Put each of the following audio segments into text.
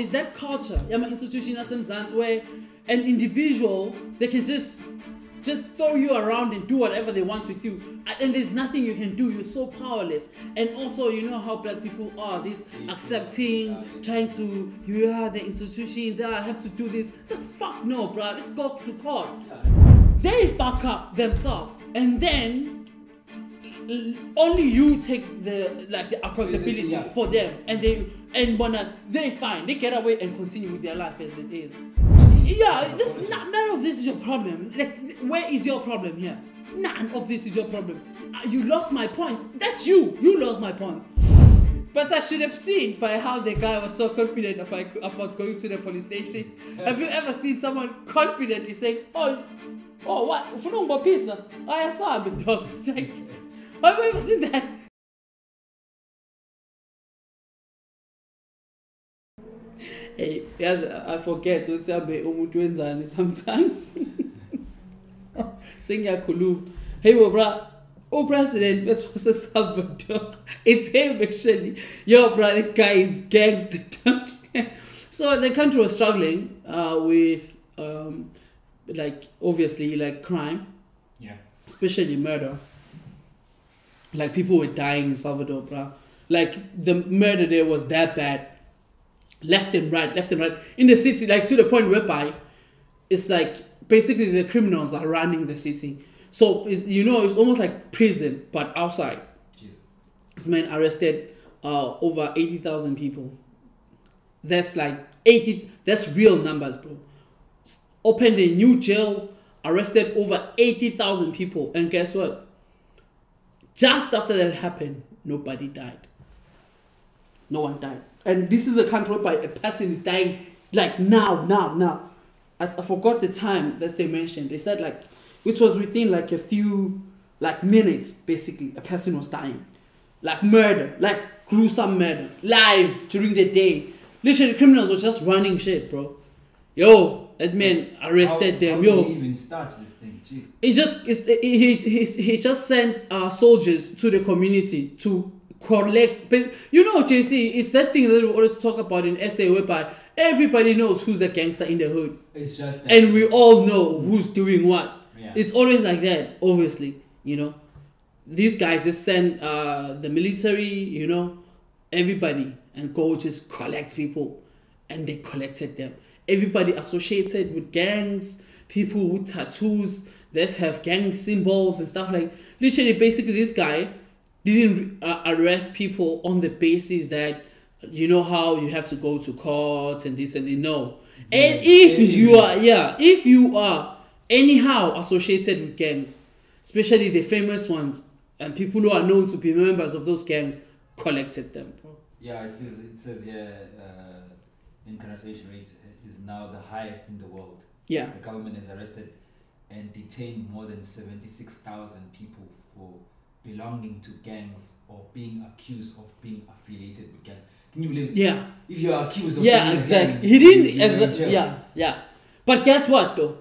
Is that culture, institution where an individual, they can just throw you around and do whatever they want with you, and there's nothing you can do. You're so powerless. And also, you know how black people are, this accepting, trying to, the institutions, I have to do this. It's like, fuck no, bro, let's go to court. They fuck up themselves, and then only you take the accountability for them, and they fine, they get away and continue with their life as it is. Yeah, none of this is your problem. Like, where is your problem here? None of this is your problem. You lost my point. That's you. You lost my point. But I should have seen by how the guy was so confident about going to the police station. Have you ever seen someone confidently saying, "Oh, what? Ufunumba pizza? I saw it, dog." Like, have you ever seen that? Hey, yes, I forget to tell me sometimes. Sing Yakulum. Hey, bro. Oh, President, versus Salvador. It's him actually. Yo, bro, the guy is gangster. So the country was struggling with, obviously, crime. Yeah. Especially murder. Like, people were dying in Salvador, bro. Like, the murder there was that bad. Left and right. In the city, like, to the point whereby it's like, basically the criminals are running the city. So, it's almost like prison, but outside. Jeez. This man arrested over 80,000 people. That's like 80, that's real numbers, bro. Opened a new jail, arrested over 80,000 people. And guess what? Just after that happened, nobody died. No one died. And this is a country whereby a person is dying like now. I forgot the time that they mentioned. They said which was within a few minutes, basically, a person was dying. Like murder, like gruesome murder, live during the day. Literally, criminals were just running shit, bro. Yo, that man arrested them. How did he even start this thing? Jeez. He just sent soldiers to the community to collect. But JC, it's that thing that we always talk about in SA, whereby everybody knows who's a gangster in the hood. It's just that. And we all know who's doing what. Yeah. It's always like that, obviously, These guys just send the military, everybody, and go just collect people. And they collected them. Everybody associated with gangs, people with tattoos that have gang symbols and stuff like. Literally, basically, this guy didn't arrest people on the basis that how you have to go to court and this and that. No. And if you are anyhow associated with gangs, especially the famous ones and people who are known to be members of those gangs, collected them, bro. Yeah, it says incarceration rate is now the highest in the world. Yeah. The government has arrested and detained more than 76,000 people for belonging to gangs or being accused of being affiliated with gangs. Can you believe it? Yeah. If you are accused of being exactly. Gang, he didn't. Yeah. But guess what though?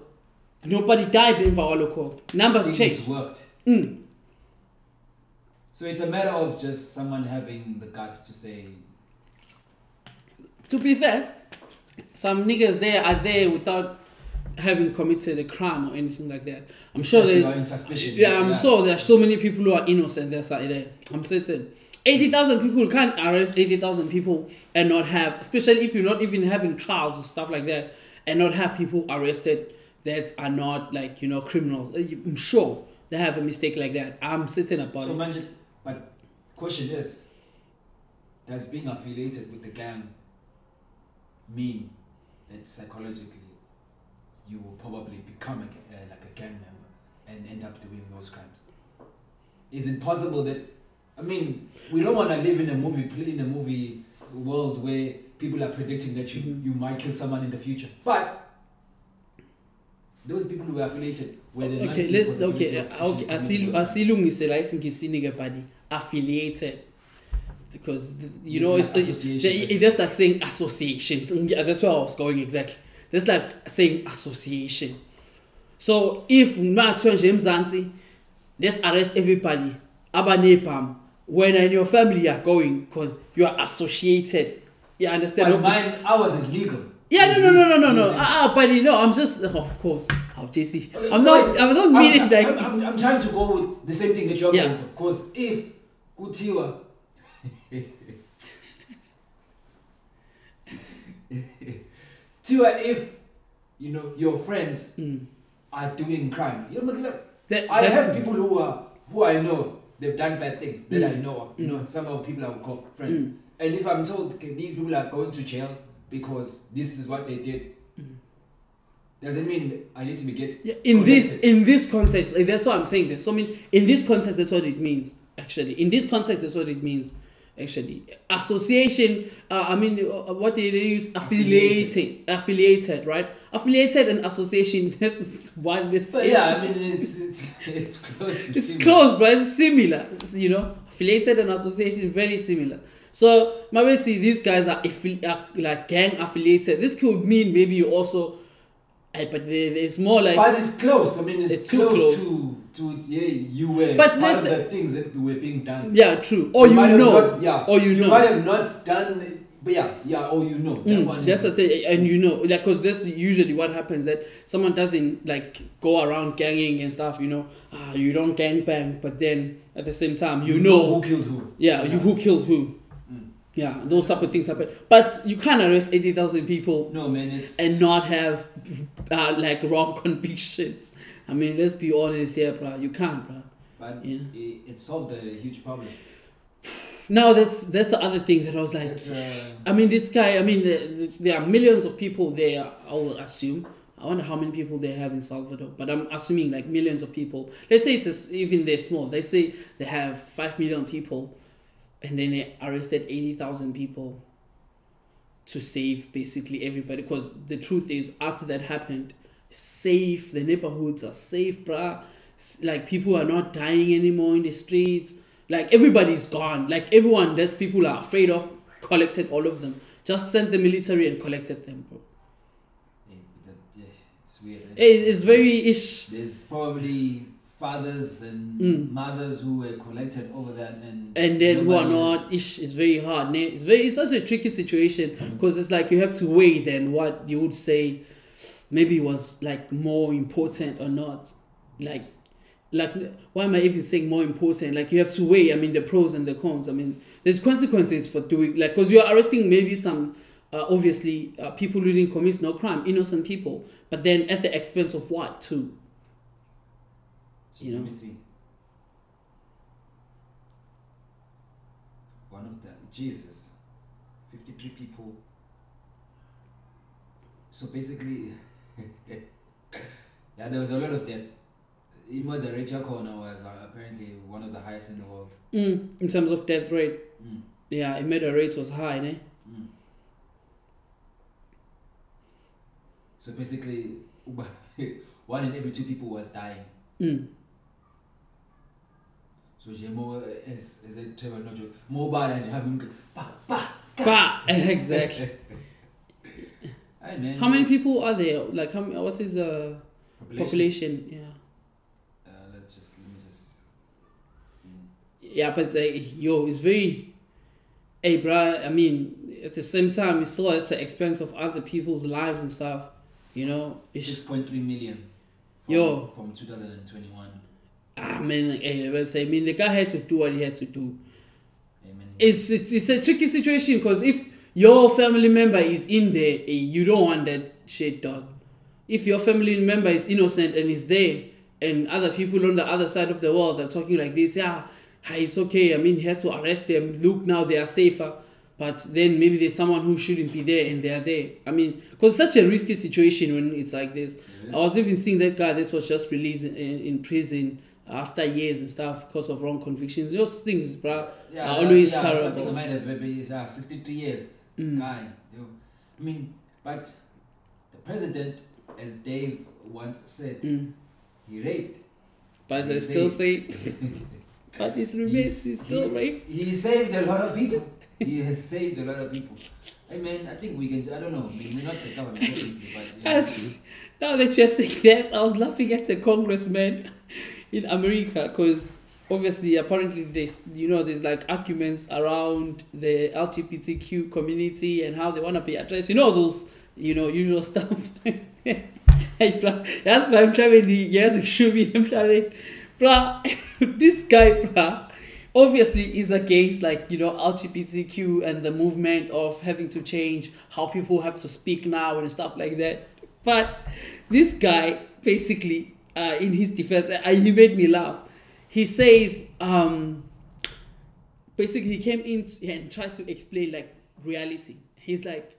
Nobody died in Vaoloko. Numbers changed. Worked. So it's a matter of just someone having the guts to say. To be fair, some niggas there are there without having committed a crime or anything like that. I'm sure there's in suspicion. Yeah, I'm sure there are so many people who are innocent there. I'm certain. 80,000 people, you can't arrest 80,000 people and not have, especially if you're not even having trials and stuff like that, and not have people arrested that are not criminals. I'm sure they have a mistake like that. I'm certain about it. So, but question is, does being affiliated with the gang mean that psychologically you will probably become a gang member and end up doing those crimes? Is it possible that, we don't want to live in a movie world where people are predicting that you might kill someone in the future, but those people who are affiliated, where they're affiliated, because it's that's like saying associations. That's where I was going exactly. That's like saying association. So if let's arrest everybody, when in your family are going because you are associated Yeah, I understand. But mine, ours is legal. Yeah, no. But I'm just, of course, JC. Okay, I'm not meaning that. I'm trying to go with the same thing that you're going for. Because if Kutiwa, Tiwa, if your friends are doing crime, I have people who I know they've done bad things that I know of. Some of people I would call friends, and if I'm told okay, these people are going to jail because this is what they did, doesn't mean I need to be in this context. That's what I'm saying. This. So I mean, in this context, that's what it means. Actually, in this context, that's what it means. Actually, association. What they use affiliated, right? Affiliated and association. That's one. So yeah, I mean it's close. It's close, but it's similar. Affiliated and association very similar. So maybe see these guys are like gang affiliated. This could mean maybe you also, but it's more like. But it's close. I mean, it's too close to you were part of the things that were being done. Yeah, true. Or you know. You might have not done. But or you know. That one that's the thing, and because that's usually what happens, that someone doesn't like go around ganging and stuff. You don't gang bang, but then at the same time you know who killed who. Who killed who. Yeah, those type of things happen. But you can't arrest 80,000 people. No, man, and not have like wrong convictions. I mean, let's be honest here, bro. You can't, bro. But it solved a huge problem. Now that's the other thing that I was like. I mean, this guy. I mean, there are millions of people there. I will assume. I wonder how many people they have in Salvador, but I'm assuming like millions of people. Let's say even they're small. They say they have 5 million people. And then they arrested 80,000 people to save basically everybody. Because the truth is, after that happened, the neighborhoods are safe, bruh. Like, people are not dying anymore in the streets. Like, everybody's gone. Like, everyone that people are afraid of, collected all of them. Just sent the military and collected them, bro. Yeah, it's weird. It's very ish. There's probably fathers and mothers who were collected over that, and then who are not. It's very hard. It's such a tricky situation because it's like you have to weigh then what you would say maybe was like more important or not. Like why am I even saying more important? Like you have to weigh. I mean, the pros and the cons. I mean, there's consequences for doing because you're arresting maybe some obviously people who didn't commit no crime, innocent people, but then at the expense of what too. Let me see. One of them, Jesus, 53 people. So basically, there was a lot of deaths. Even the rate corner was apparently one of the highest in the world. In terms of death rate. Yeah, murder rate was high, ne? So basically, 1 in every 2 people was dying. So as a Trevor not joke, mobile and you have exactly. How many people are there? Like what is the population? Yeah. Let me just see. Yeah, but it's very. Hey, bruh. I mean, at the same time, it's still at the expense of other people's lives and stuff. It's 6.3 million. From 2021. Man, the guy had to do what he had to do. It's a tricky situation because if your family member is in there, you don't want that shit, dog. If your family member is innocent and is there, and other people on the other side of the world are talking like this, it's okay. I mean, he had to arrest them. Look, now they are safer. But then maybe there's someone who shouldn't be there and they are there. I mean, because it's such a risky situation when it's like this. I was even seeing that guy that was just released in prison after years and stuff because of wrong convictions. Those things, bro, are always terrible. I think I might have maybe 63 years guy. I mean, but the president, as Dave once said, he raped. But they still say, but it remains, he's still raped. He saved a lot of people. He has saved a lot of people. I mean, I think we can, I don't know, we're not the government, but now that you're saying that, I was laughing at a congressman in America because obviously, apparently, there's like arguments around the LGBTQ community and how they want to be addressed. Those, usual stuff. Hey, bro, that's why I'm trying to show me them trying. Bro, this guy, bro, obviously is against LGBTQ and the movement of having to change how people have to speak now and stuff like that. But this guy, basically, in his defense, he made me laugh. He says, basically, he came in and tried to explain reality. He's like,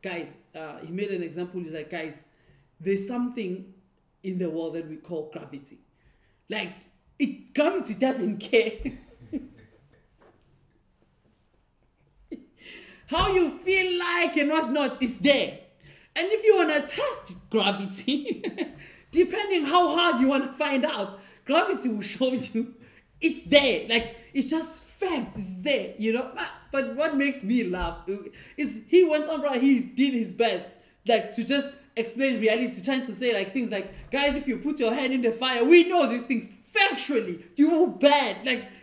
guys, he made an example. He's like, guys, there's something in the world that we call gravity. Gravity doesn't care how you feel like and whatnot is there. And if you want to test gravity, depending how hard you want to find out, gravity will show you it's there. It's just facts, it's there, But what makes me laugh is he went on, bro, he did his best, to just explain reality, trying to say things like, guys, if you put your hand in the fire, we know these things. Factually, you were bad.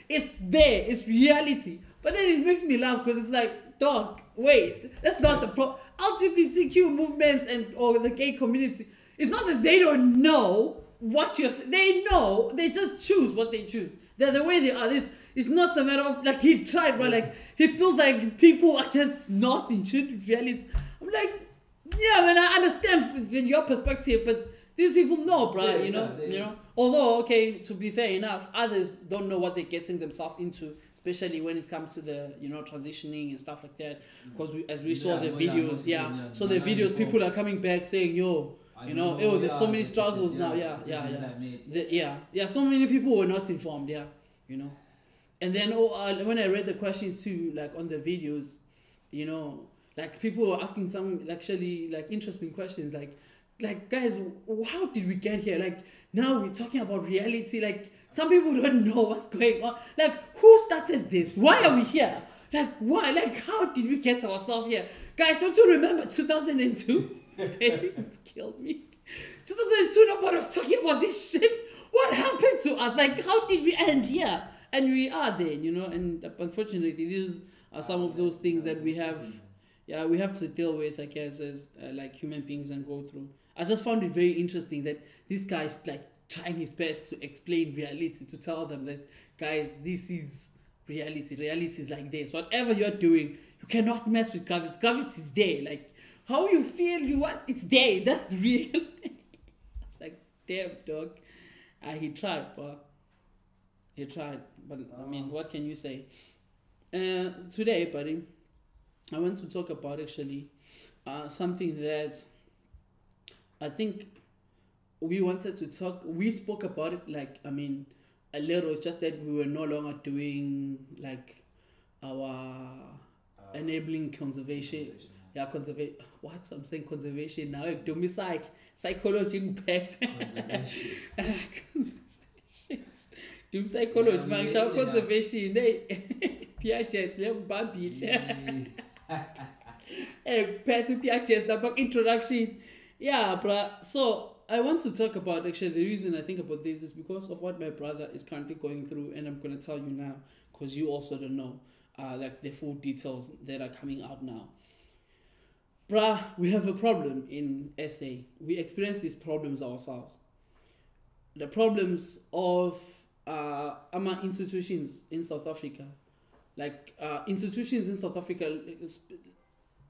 It's there, it's reality. But then it makes me laugh because it's like, dog, wait, that's not the problem. LGBTQ movements or the gay community, it's not that they don't know what you're saying. They know, they just choose what they choose. They're the way they are. It's not a matter of, he tried, but he feels like people are just not in tune with reality. I'm like, yeah, man, I understand from your perspective, but these people know, bro, Although, okay, to be fair enough, others don't know what they're getting themselves into, especially when it comes to the, transitioning and stuff like that. Because as we saw the videos, so the videos, people are coming back saying, there's so many struggles now, so many people were not informed, And then when I read the questions too, on the videos, people were asking some actually interesting questions, guys, how did we get here? Now we're talking about reality. Some people don't know what's going on. Who started this? Why are we here? Why? How did we get ourselves here? Guys, don't you remember 2002? Killed me. 2002, nobody was talking about this shit. What happened to us? How did we end here? And we are there, and unfortunately, these are some of those things that we have to deal with, I guess, as human beings and go through. I just found it very interesting that this guy's trying his best to explain reality, to tell them that, guys, this is reality. Reality is like this. Whatever you're doing, you cannot mess with gravity. Gravity is there. How you feel, it's there. That's real. It's damn, dog. He tried, but I mean, what can you say? Today, buddy, I want to talk about actually something that I think we wanted to talk. We spoke about it a little. It's just that we were no longer doing our enabling conservation. What I'm saying conservation now. Do me psychology impact. Do psychology, man. Show conservation. Piaget, little baby. Back to Piaget, the book introduction. Yeah, bro. So I want to talk about actually the reason I think about this is because of what my brother is currently going through, and I'm gonna tell you now because you also don't know the full details that are coming out now. Bruh, we have a problem in SA. We experience these problems ourselves. The problems of our institutions in South Africa. Institutions in South Africa,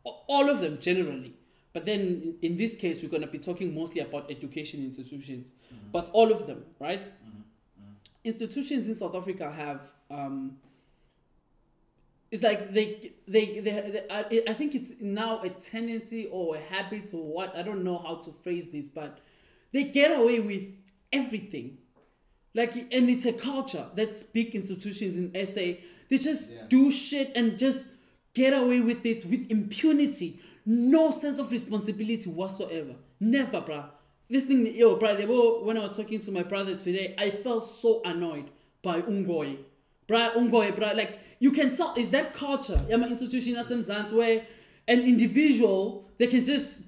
all of them generally. But then in this case, we're going to be talking mostly about education institutions. Mm-hmm. But all of them, right? Mm-hmm. Mm-hmm. Institutions in South Africa have... it's I think it's now a tendency or a habit or what, I don't know how to phrase this, but they get away with everything. And it's a culture that's big institutions in SA. They just do shit and just get away with it with impunity. No sense of responsibility whatsoever. Never, bruh. This thing, when I was talking to my brother today, I felt so annoyed by Ungoy. Bruh, you can tell, is that culture? I'm an institution where an individual, they can just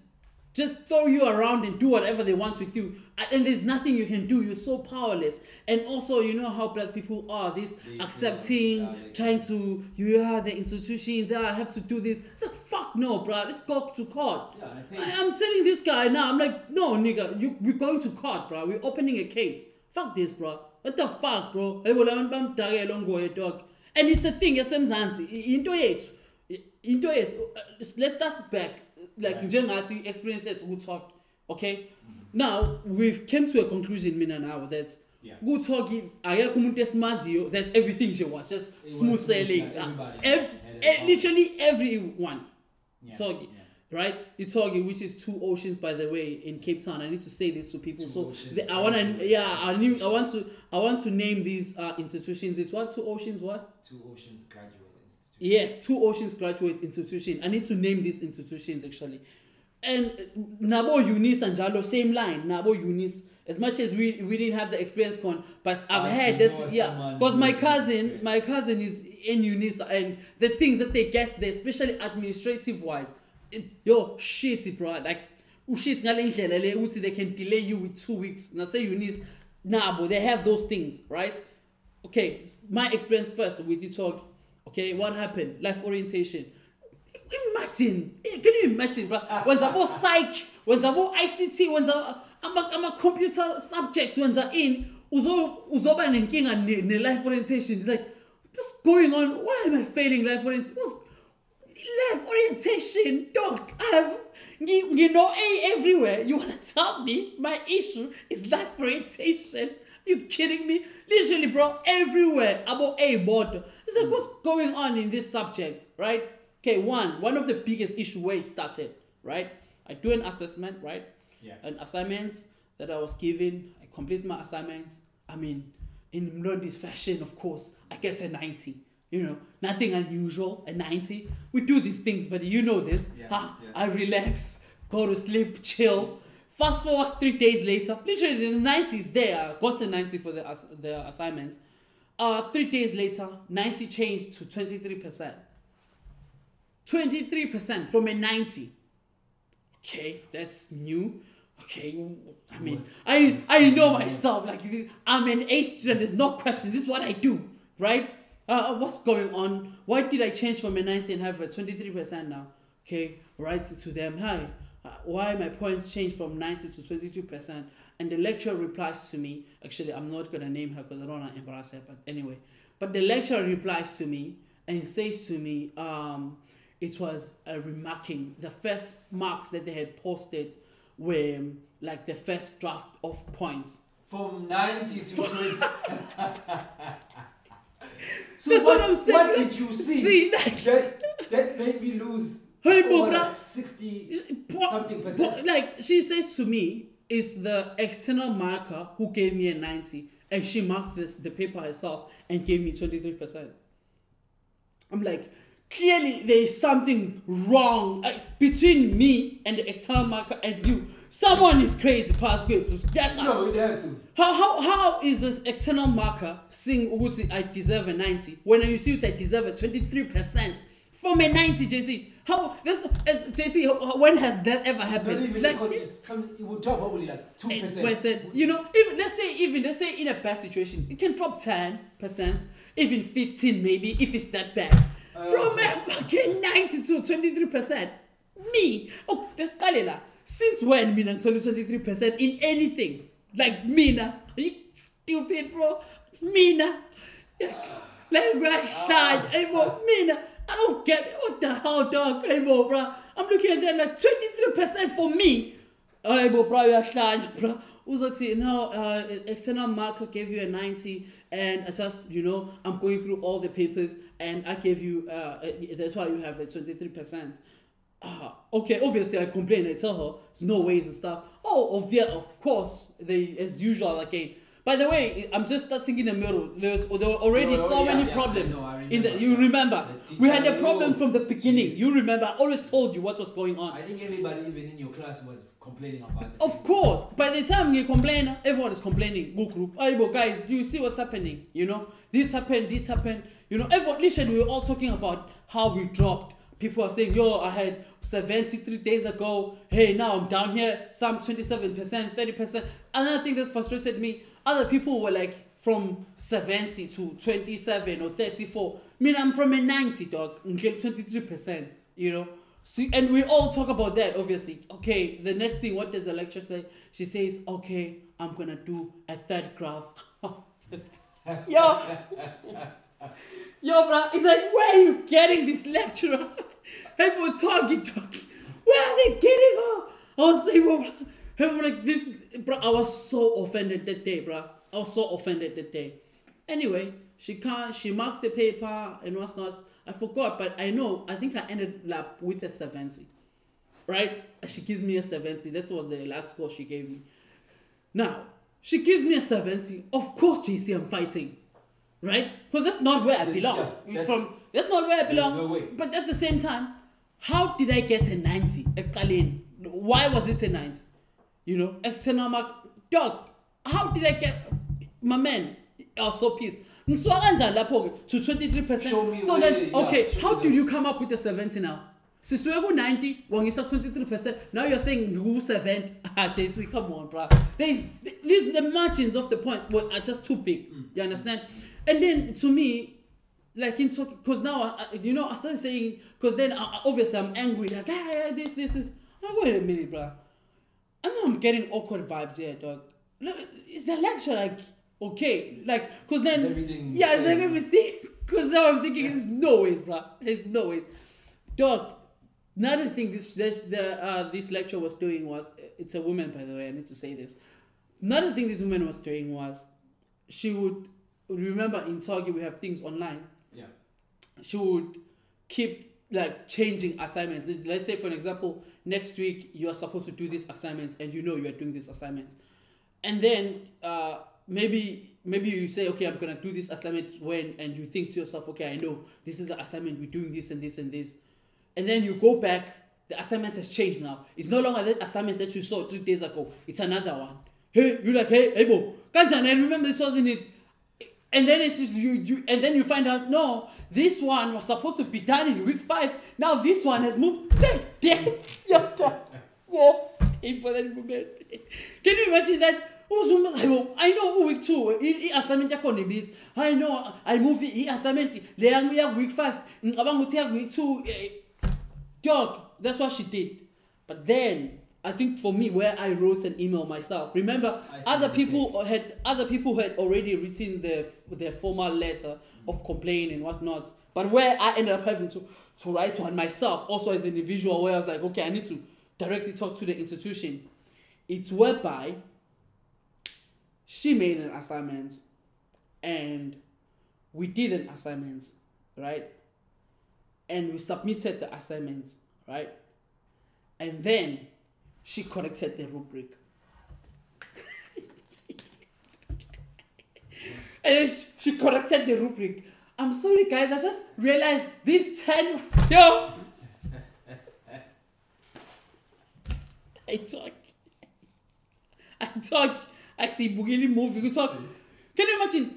just throw you around and do whatever they want with you, and there's nothing you can do. You're so powerless. And also, you know how black people are, this accepting, trying to, the institutions, I have to do this. It's like, fuck no, bro, let's go to court. I'm telling this guy now, I'm like, no, nigga, we're going to court, bro. We're opening a case. Fuck this, bro. What the fuck, bro? Dog. And it's a thing, let's start back. Like njengathi experience it good talk, okay? Now we've came to a conclusion, mina now, that good talk akekho umuntu esimaziyo that everything was just smooth sailing. Literally everyone talking. Right? Itogi, which is two oceans, by the way, in Cape Town. I need to say this to people. I want to name these institutions. It's what? Two oceans. What? Two Oceans Graduate Institution. Yes, Two Oceans Graduate Institution. I need to name these institutions actually. And Nabo Eunice and Jalo, same line. Nabo Eunice. As much as we didn't have the experience but I've had this, because my cousin is in Eunice, and the things that they get there, especially administrative wise. Shitty, bro. Like, shit, they can delay you with 2 weeks. Now say you need, but they have those things, right? Okay, my experience first with you talk. Okay, what happened? Life orientation. Imagine, can you imagine, bro? When it's about psych, when it's about ICT, when I'm a computer subjects, when they're in, uzoba nenkinga ne life orientation. It's like, what's going on? Why am I failing life orientation? Life orientation, dog. You know A everywhere. You wanna tell me my issue is life orientation? You kidding me? Literally, bro, everywhere about A board. It's like, what's going on in this subject, right? Okay, one of the biggest issue where it started, right? I do an assessment, right? Yeah. And assignments that I was given, I complete my assignments. I mean, in Mlondi's fashion, of course, I get a 90. You know, nothing unusual, a 90. We do these things, but you know this. I relax, go to sleep, chill. Fast forward 3 days later, literally the 90 is there. I got a 90 for the assignments. 3 days later, 90 changed to 23%. 23% from a 90. Okay, that's new. Okay, I mean, I know myself. Like, I'm an A student. There's no question. This is what I do, right? What's going on? Why did I change from a 90 and have a 23% now? Okay, write to them. Hi, why my points changed from 90 to 22%? And the lecturer replies to me. Actually, I'm not gonna name her because I don't want to embarrass her. But anyway, but the lecturer replies to me and says to me, it was remarking the first marks that they had posted were like the first draft of points from 90 to 20. So that's what I'm saying. What did you see that made me lose 60 something percent? Like, she says to me, it's the external marker who gave me a 90, and she marked the paper herself and gave me 23%. I'm like, clearly there is something wrong between me and the external marker and you. Someone is crazy past grades. No, it has to. How is this external marker saying I deserve a 90 when you see I deserve a 23% from a 90, JC? How this JC? When has that ever happened? Not even like, because it would drop probably like 2%. You know, let's say in a bad situation, it can drop 10%, even 15 maybe if it's that bad. From a fucking 90 to 23%. Me. Oh, this Kalila. Since when Mina 23% in anything? Like Mina. Are you stupid, bro? Mina. Like Mina. I don't get it. What the hell, dog? Hey, bro. I'm looking at that like 23% for me. Hey, bro, you're bro. No, external marker gave you a 90, and I just, you know, I'm going through all the papers, and I gave you, that's why you have a 23%. Okay, obviously I complain, I tell her, there's no ways and stuff. Oh, of course, as usual, again. By the way, I'm just starting in the middle. There were already so many problems. You remember? We had a problem from the beginning. You remember? I always told you what was going on. I think everybody, even in your class, was complaining about this. Of course. By the time you complain, everyone is complaining. Book group. Hey, guys, do you see what's happening? You know, this happened. You know, everyone, literally, we were all talking about how we dropped. people are saying, yo, I had 73 days ago. Hey, now I'm down here. Some 27%, 30%. Another thing that frustrated me, other people were like from 70 to 27 or 34. I mean, I'm from a 90, dog. 23%, you know. See, and we all talk about that, obviously. Okay, the next thing, what does the lecturer say? She says, okay, I'm going to do a third graph. Yo, bro, it's like, where are you getting this lecturer? People talking. Where are they getting her? I was saying, bro, people like this, bro. I was so offended that day, bro. I was so offended that day. Anyway, she marks the paper and what's not. I forgot, but I think I ended up with a 70. Right? She gives me a 70. That was the last score she gave me. Now, she gives me a 70. Of course, JC, I'm fighting. Right? Because that's not where I belong. Yeah, that's not where I belong. No way. But at the same time, how did I get a 90? Why was it a 90? You know? External mark. Dog, how did I get... My man, I was so pissed. To 23%. Show me so where, then, okay, how did you come up with the 70 now? Siswego 90, when you 23%, now you're saying you 7. JC, come on, bro. The margins of the points are just too big. You understand? And then to me, like in talking, because now I started saying, because then obviously I'm angry, like this is. Oh, wait a minute, bro. I know I'm getting awkward vibes here, dog. Is the lecture like okay? Like, because then it's like everything. Because now I'm thinking, there's no ways, bro. There's no ways, dog. Another thing this lecture was doing was, it's a woman, by the way, I need to say this. Another thing this woman was doing was, she would, remember in Target we have things online. Yeah. She would keep like changing assignments. Let's say, for an example, next week you are supposed to do this assignment and you are doing this assignment. And then maybe you say, okay, I'm going to do this assignment and you think to yourself, okay, I know this is the assignment, we're doing this and this and this. And then you go back, the assignment has changed now. It's no longer that assignment that you saw 3 days ago. It's another one. Hey, you're like, hey, bro, Kanjan, I remember this wasn't it. And then it's just and then you find out, no, this one was supposed to be done in week 5. Now this one has moved. Stay there. Can you imagine that? I know week 2. Assignment yakho I know I move assignment week 5. Week 2. Dog, that's what she did. But then I think for me, where I wrote an email myself, remember other people had already written their formal letter of complaint and whatnot. But where I ended up having to write one myself, also as an individual, where I was like, okay, I need to directly talk to the institution. It's whereby she made an assignment and we did an assignment, right? And we submitted the assignments, right? And then she corrected the rubric. And then she corrected the rubric. I'm sorry, guys, I just realized this 10 was still. I talk. I see Bugili moving. You talk. Can you imagine?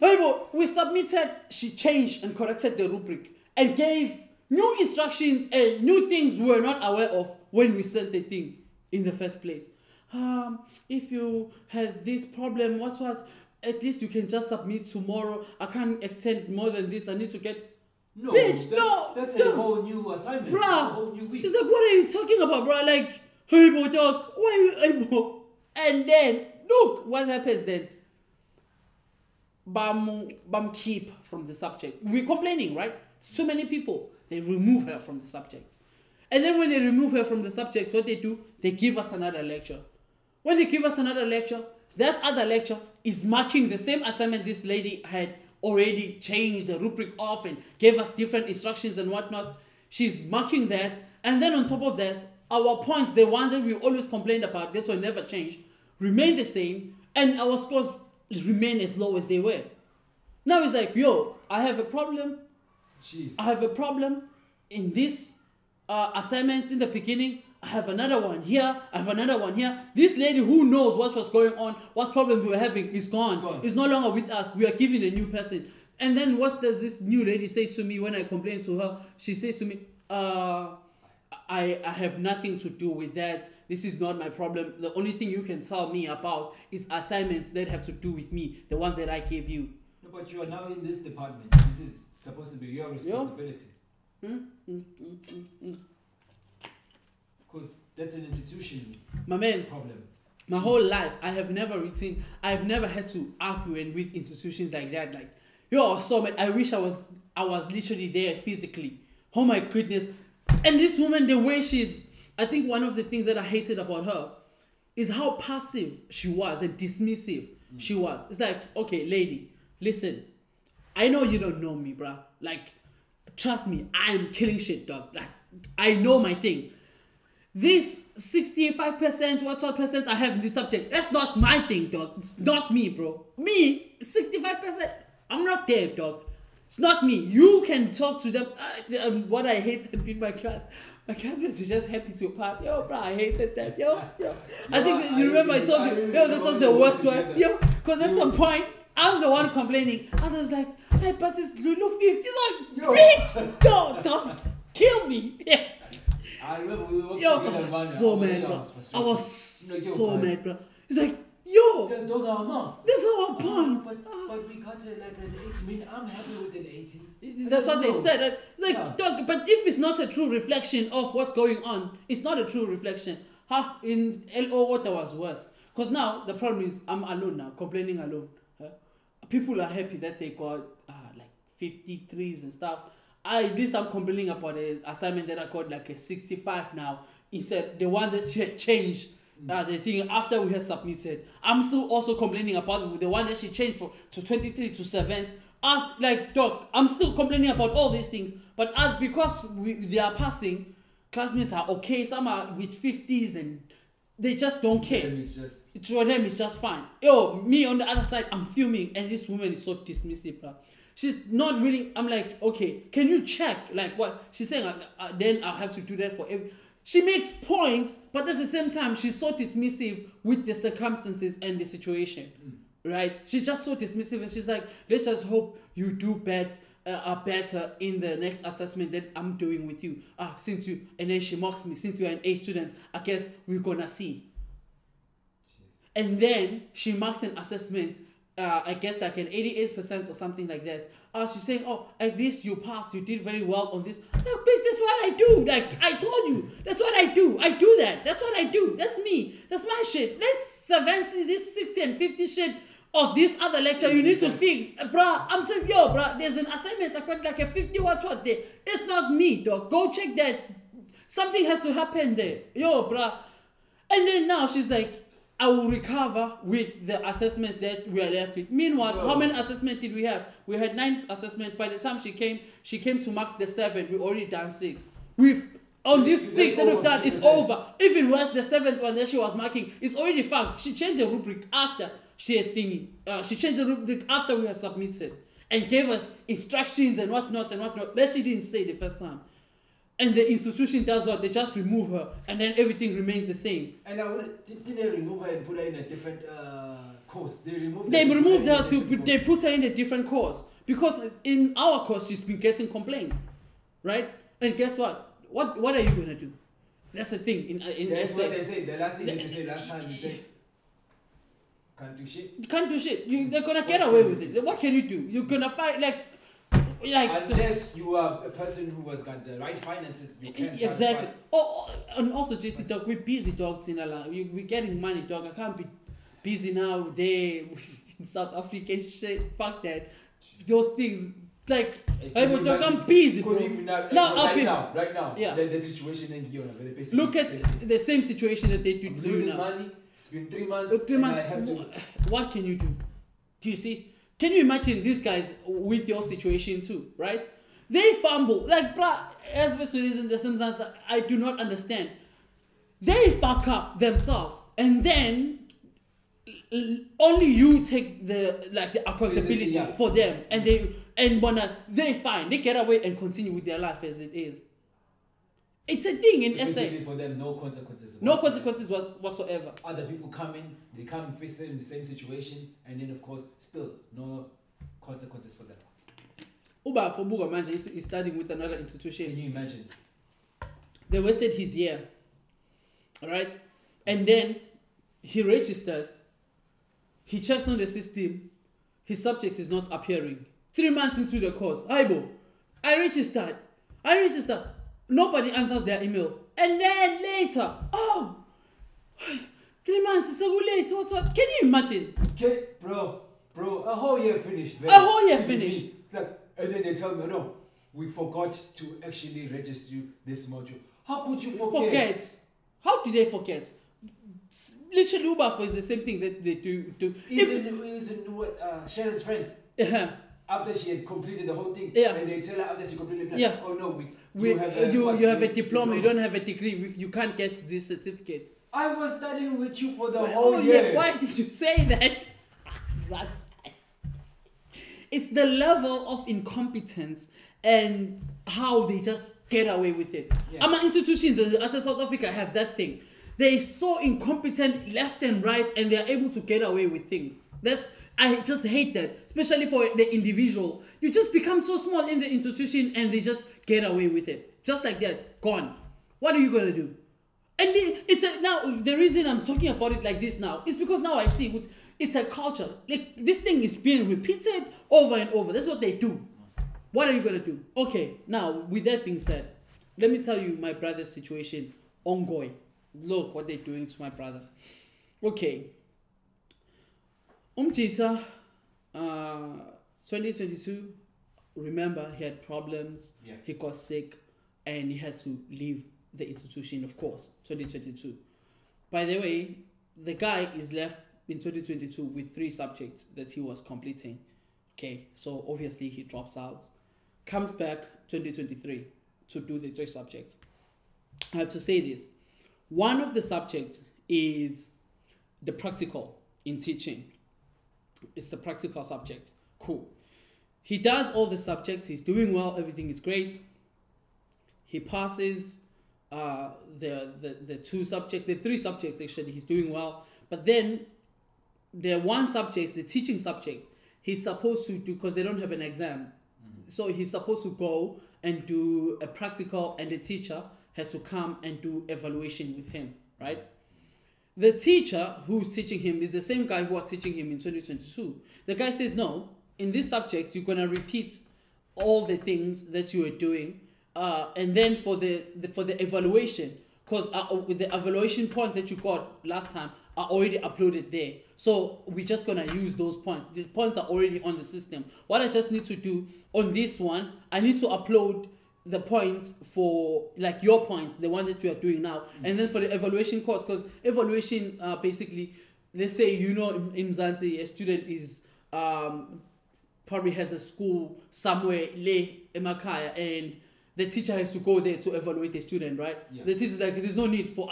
We submitted, she changed and corrected the rubric and gave new instructions and new things we were not aware of when we sent the thing in the first place. If you have this problem, at least you can just submit tomorrow. I can't extend more than this. I need to get... No, bitch, that's a whole new assignment. Bruh, it's a whole new week. It's like, what are you talking about, bro? Like, hey, boy, dog, why are you able? And then, look, what happens then? Bam keep from the subject. We're complaining, right? It's too many people. They remove her from the subject. And then when they remove her from the subject, what they do, they give us another lecture. When they give us another lecture, that other lecture is marking the same assignment this lady had already changed the rubric off and gave us different instructions and whatnot. She's marking that. And then on top of that, our point, the ones that we always complained about, that's why never changed, remain the same. And our scores remain as low as they were. Now it's like, yo, I have a problem. Jeez. I have a problem in this assignment in the beginning. I have another one here. I have another one here. This lady who knows what was going on, what problem we were having, is gone. Is no longer with us. We are giving a new person. And then what does this new lady say to me when I complain to her? She says to me, I have nothing to do with that. This is not my problem. The only thing you can tell me about is assignments that have to do with me, the ones that I gave you. No, but you are now in this department. This is supposed to be your responsibility. Because that's an institution My man, problem. my whole life, I have never had to argue with institutions like that. Like, yo, so mad. I wish I was literally there physically. Oh my goodness. And this woman, the way she's, I think one of the things that I hated about her is how passive she was and dismissive she was. It's like, okay, lady, listen, I know you don't know me, bruh. Like, trust me, I'm killing shit, dog. Like, I know my thing. This 65%, what percent I have in this subject, that's not my thing, dog. It's not me, bro. Me, 65%, I'm not there, dog. It's not me. You can talk to them. What I hated in my class, my classmates were just happy to pass. Yo, bro, I hated that. Yo. I think you remember I told you, yo, that was the worst one. Yo, because at some point, I'm the one complaining. Others like, hey, but it's Lulu 50. He's like, bitch, dog, kill me. Yeah. I remember we were Yo, I was so mad, bro. I was so mad, bro. He's like, yo, those are our marks. these are our points. But we got it like an 8. I mean, I'm happy with an 80. That's what they said. It's like, dog, but if it's not a true reflection of what's going on, it's not a true reflection. In LO, what was worse? Because now the problem is I'm alone now, complaining alone. People are happy that they got like 53s and stuff. At least I'm complaining about an assignment that I got like a 65 now. Instead, the one that she had changed. The thing after we had submitted, I'm still also complaining about the one that she changed to 23 to 7. Like, dog, I'm still complaining about all these things. But because they are passing, classmates are okay. Some are with 50s and they just don't care. For them, it's just fine. Yo, me on the other side, I'm fuming, and this woman is so dismissive, bro. She's not really. I'm like, okay, can you check? Like, what she's saying? Then I'll have to do that for every. She makes points, but at the same time, she's so dismissive with the circumstances and the situation, right? She's just so dismissive, and she's like, let's just hope you do better in the next assessment that I'm doing with you. And then she mocks me, since you're an A student, I guess we're gonna see. Jeez. And then she marks an assessment, I guess like an 88% or something like that. She's saying, oh, at least you passed, you did very well on this. No, bitch, that's what I do. Like, I told you, that's what I do. I do that. That's what I do. That's me. That's my shit. That's 70, this 60 and 50 shit of this other lecture you need to fix. Bruh, I'm saying, yo, bruh, there's an assignment. I got like a 50 what there. It's not me, dog. Go check that. Something has to happen there. Yo, bruh. And then now she's like, I will recover with the assessment that we are left with. Meanwhile, how many assessments did we have? We had 9 assessments. By the time she came to mark the 7. We already done 6. On this 6 that we've done, it's over. Even worse, the 7th one that she was marking, it's already fucked. She changed the rubric after she had thingy. She changed the rubric after we had submitted and gave us instructions and whatnot. That she didn't say the first time. And the institution does what? They just remove her, and then everything remains the same. And didn't they remove her and put her in a different course? They removed her they put her in a different course. Because in our course, she's been getting complaints. Right? And guess what? What are you going to do? That's the thing. That's what they say. The last thing you said last time, you said, can't do shit. You can't do shit. They're going to get away with it. What can you do? You're going to fight like unless you are a person who has got the right finances, you can exactly. And also, JC, dog, we're busy dogs in Allah. We're getting money, dog. I can't be busy now there in South African shit. Fuck that. Those things like I'm busy, bro. Right now, yeah. The situation in Guyana. Look at the same situation that they do now. Losing money. It's been 3 months. 3 months. What can you do? Do you see? Can you imagine these guys with your situation too, right? They fumble. Like, bruh, as for reason, the Simpsons, I do not understand. They fuck up themselves, and then only you take the accountability for them, and they fine. They get away and continue with their life as it is. It's a thing in SA. For them, no consequences. No consequences whatsoever. Other people come in, they come and face them in the same situation, and then of course, still no consequences for them. Uba for Buga Manja is studying with another institution. Can you imagine? They wasted his year. Alright? And then he registers. He checks on the system. His subject is not appearing. 3 months into the course, Aibo, I registered. Nobody answers their email. And then later, 3 months, it's so late. What? Can you imagine? Okay, bro, a whole year finished. Man. A whole year finished. It's like, and then they tell me, no, we forgot to actually register you this module. How could you forget? How did they forget? Literally, Uber is the same thing that they do. Isn't Shannon's friend? Yeah. After she had completed the whole thing, yeah. And they tell her after she completed, oh no, you have a diploma, you don't have a degree, you can't get this certificate. I was studying with you for the whole year. Yeah. Why did you say that? It's the level of incompetence and how they just get away with it. Yeah. Our institutions as a South Africa have that thing. They're so incompetent left and right, and they're able to get away with things. I just hate that, especially for the individual. You just become so small in the institution and they just get away with it. Just like that, gone. What are you going to do? And now, the reason I'm talking about it like this now is because now I see it's a culture. Like, this thing is being repeated over and over. That's what they do. What are you going to do? Okay, now, with that being said, let me tell you my brother's situation ongoing. Look what they're doing to my brother. Okay. Umtita, 2022, remember, he had problems, he got sick, and he had to leave the institution, of course, 2022. By the way, the guy is left in 2022 with 3 subjects that he was completing. Okay, so obviously he drops out, comes back 2023 to do the 3 subjects. I have to say this. One of the subjects is the practical in teaching. It's the practical subject. Cool. He does all the subjects. He's doing well. Everything is great. He passes the 2 subjects, the 3 subjects actually. He's doing well. But then the one subject, the teaching subject, he's supposed to do, because they don't have an exam. So he's supposed to go and do a practical, and the teacher has to come and do evaluation with him, right? The teacher who's teaching him is the same guy who was teaching him in 2022. The guy says, no, in this subject, you're going to repeat all the things that you were doing. And then for the evaluation, because the evaluation points that you got last time are already uploaded there. So we're just going to use those points. These points are already on the system. What I just need to do on this one, I need to upload the points for, like, your point, the one that you are doing now, and then for the evaluation course, because evaluation basically, let's say, in Mzansi, a student is probably has a school somewhere emakaya, and the teacher has to go there to evaluate the student, right? Yeah. The teacher's like, there's no need for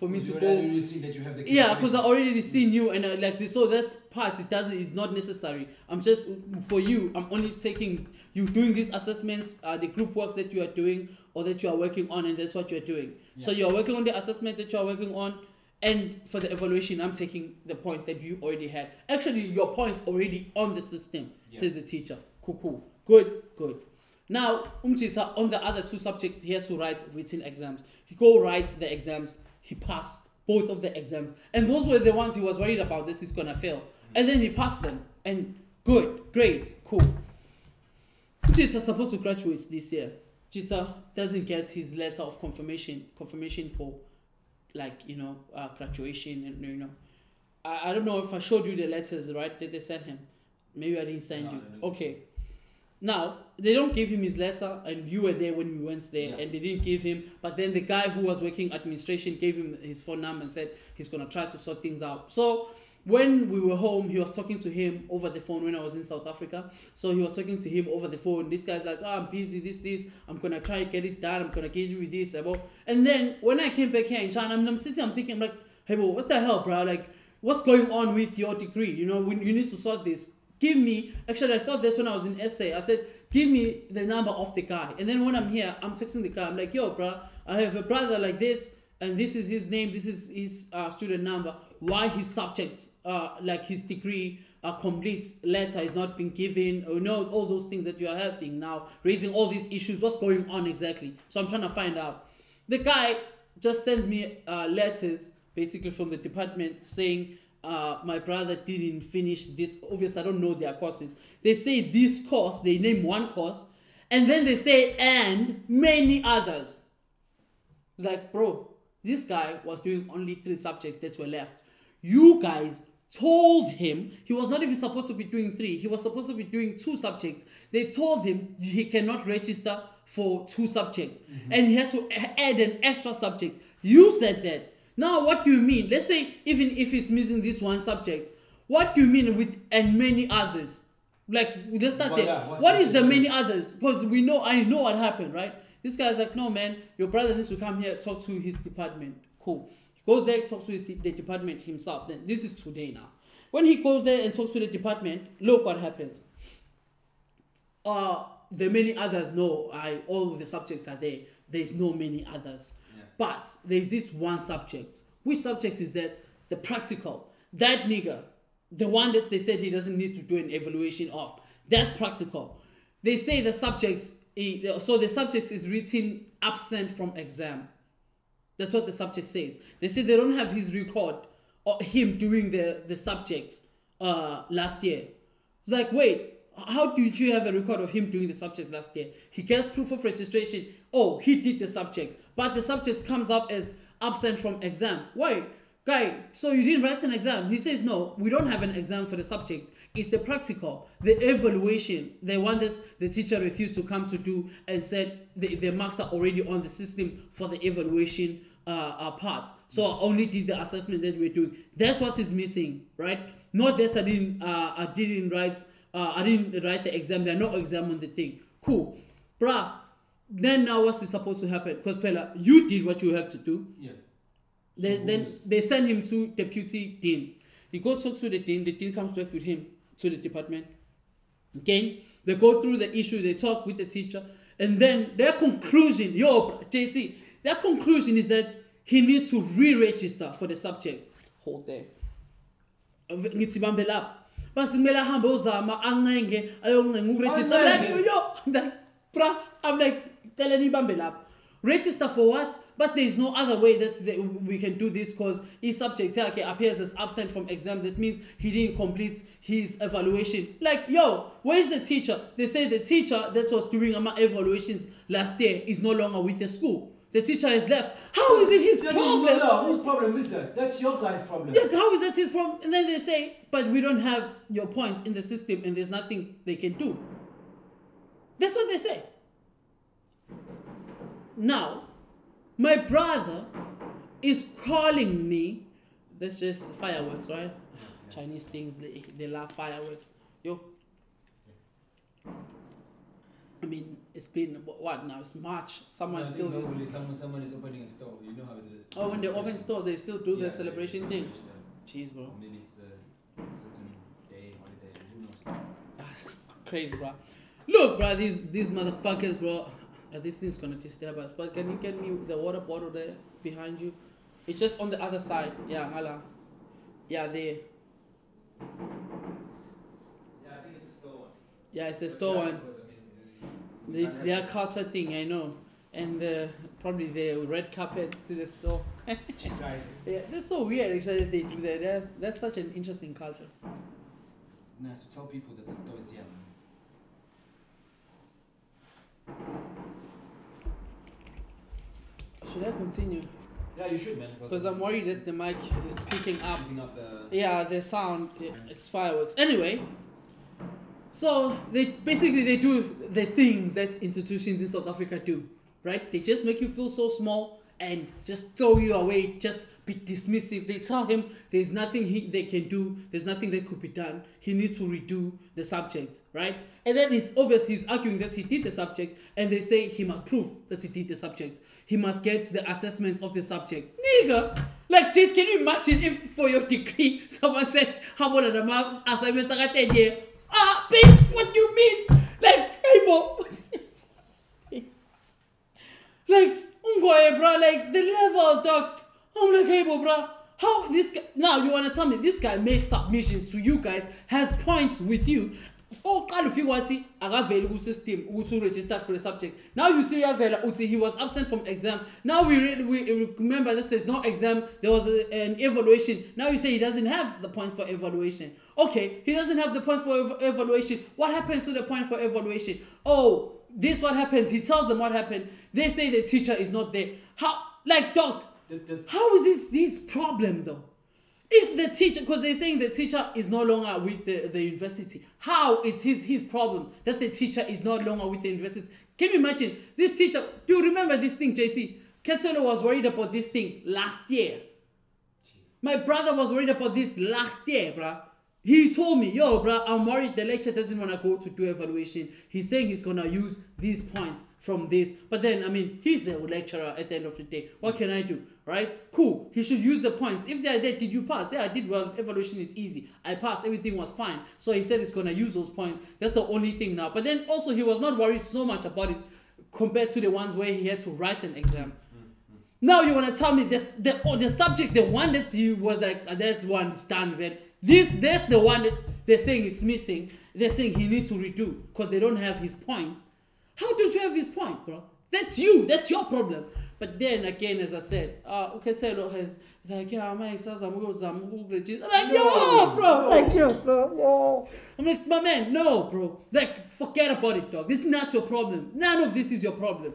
me to go. Already seen that you have the because I already seen you, and like this, so that part is not necessary. I'm just, for you, I'm only taking you doing these assessments, the group works that you are doing or that you are working on, and that's what you're doing. Yeah. So you're working on the assessment that you are working on, and for the evaluation, I'm taking the points that you already had. Actually, your points already on the system, says the teacher. Cool. Good. Now, Umtita, on the other 2 subjects, he has to write written exams. He write the exams, he passed both of the exams. And those were the ones he was worried about, this is going to fail. And then he passed them. And good, great, cool. Umtita is supposed to graduate this year. Jita doesn't get his letter of confirmation for, like, graduation. And I don't know if I showed you the letters, right, that they sent him. Maybe I didn't send you. Okay. Now, they don't give him his letter, and you were there when we went there, and they didn't give him. But then the guy who was working administration gave him his phone number and said he's going to try to sort things out. So when we were home, he was talking to him over the phone when I was in South Africa. So he was talking to him over the phone. This guy's like, I'm busy, this. I'm going to try to get it done. I'm going to get you with this. And then when I came back here in China, I'm sitting, I'm thinking, like, hey, bro, what the hell, bro? Like, what's going on with your degree? You need to sort this. Give me, actually, I thought this when I was in SA. I said, give me the number of the guy. And then when I'm here, I'm texting the guy. I'm like, yo, bro, I have a brother like this, and this is his name, this is his student number. Why his subjects, like his degree, complete letter is not being given, all those things that you are having now, raising all these issues. What's going on exactly? So I'm trying to find out. The guy just sends me letters, basically from the department, saying my brother didn't finish this. Obviously, I don't know their courses. They say this course, they name one course, and then they say, and many others. It's like, bro, this guy was doing only 3 subjects that were left. You guys told him he was not even supposed to be doing 3. He was supposed to be doing 2 subjects. They told him he cannot register for 2 subjects. And he had to add an extra subject. You said that. Now, what do you mean? Let's say even if he's missing this 1 subject, what do you mean with and many others? Like, let's start there. What is the many others? Because I know what happened, right? This guy's like, no, man, your brother needs to come here, talk to his department. Cool. He goes there, talks to the department himself. Then this is today now. When he goes there and talks to the department, look what happens. The many others know all the subjects are there. There's no many others. Yeah. But there's this one subject. Which subject is that? The practical. That nigga, the one that they said he doesn't need to do an evaluation of. That practical. They say the subjects, so the subject is written absent from exam. That's what the subject says. They say they don't have his record or him doing the subjects last year. It's like, wait, how did you have a record of him doing the subject last year? He gets proof of registration. Oh, he did the subject. But the subject comes up as absent from exam. Wait, guy, so you didn't write an exam? He says, no, we don't have an exam for the subject. It's the practical, the evaluation, the one that the teacher refused to come to do and said the marks are already on the system for the evaluation part. So I only did the assessment that we're doing. That's what is missing, right? Not that I didn't write the exam. There are no exam on the thing. Cool, bruh. Then now what's supposed to happen? Because Pella, you did what you have to do. Yeah. Then they send him to deputy dean. He goes talks to the dean. The dean comes back with him to the department. Again, they go through the issue. They talk with the teacher, and then their conclusion, JC, their conclusion is that he needs to re-register for the subject. Hold there. I'm like, telling you, register for what? But there is no other way that we can do this because his subject appears as absent from exam. That means he didn't complete his evaluation. Like, where's the teacher? They say the teacher that was doing my evaluations last year is no longer with the school. The teacher has left. How is it his problem? No, whose problem is that? That's your guy's problem. Yeah, how is that his problem? And then they say, but we don't have your points in the system and there's nothing they can do. That's what they say. Now, my brother is calling me. That's just fireworks, right? Yeah. Chinese things, they love fireworks. I mean, it's been what now? It's March. Someone still normally someone is opening a store. You know how it is. Oh, when they open stores, they still do the celebration thing. Jeez, bro. I mean, it's a certain day, holiday. Who knows? That's crazy, bro. Look, bro, these motherfuckers, bro. This thing's gonna disturb us. But can you get me the water bottle there behind you? It's just on the other side. Yeah, Mala. Yeah, there. Yeah, I think it's a store one. Yeah, it's the store one. It's their culture thing, I know. And probably the red carpet to the store. Yeah, that's so weird actually they do that. That's such an interesting culture. Nice to tell people that the store is here. Should I continue? Yeah, you should, man. Because I'm worried that the mic is picking up. The sound. It's fireworks. Anyway, so they do the things that institutions in South Africa do, right? They just make you feel so small and just throw you away, just be dismissive. They tell him there's nothing they can do, there's nothing that could be done. He needs to redo the subject, right? And then it's obvious he's arguing that he did the subject, and they say he must prove that he did the subject. He must get the assessments of the subject. Nigga! Like, just can you imagine if for your degree someone said, how about the assignments are at 10 years? Ah, bitch, what do you mean? Like, hey, bro. Like, bro, like, the level, dog. I'm like, hey, bro, how this guy, now you want to tell me this guy made submissions to you guys, has points with you. Oqala ufika wathi akaveli ku system ukuthi registered for the subject. Now you see uyavela uthi he was absent from exam. Now we remember this, there's no exam, there was an evaluation. Now you say he doesn't have the points for evaluation. Okay, he doesn't have the points for evaluation. What happens to the point for evaluation? Oh, this what happens. He tells them what happened. They say the teacher is not there. How, like, doc, how is this his problem though? If the teacher, because they're saying the teacher is no longer with the university, how it is his problem that the teacher is no longer with the university? Can you imagine this teacher? Do you remember this thing, JC? Ketolo was worried about this thing last year. Jeez. My brother was worried about this last year, bruh. He told me, yo, bruh, I'm worried the lecturer doesn't want to go to do evaluation. He's saying he's going to use these points from this. But then, I mean, he's the lecturer at the end of the day. What can I do? Right? Cool. He should use the points. If they're there, did you pass? Yeah, I did well. Evaluation is easy. I passed. Everything was fine. So he said he's going to use those points. That's the only thing now. But then also, he was not worried so much about it compared to the ones where he had to write an exam. Now you want to tell me this, the subject, the one that he was like, that's one is done, man. That's the one that they're saying is missing. They're saying he needs to redo because they don't have his point. How don't you have his point, bro? That's you. That's your problem. But then again, as I said, Uketelo has like, yeah, my ex I'm like, yo, bro, like, yo, bro, yo. I'm like, my man, no, bro. Like, forget about it, dog. This is not your problem. None of this is your problem.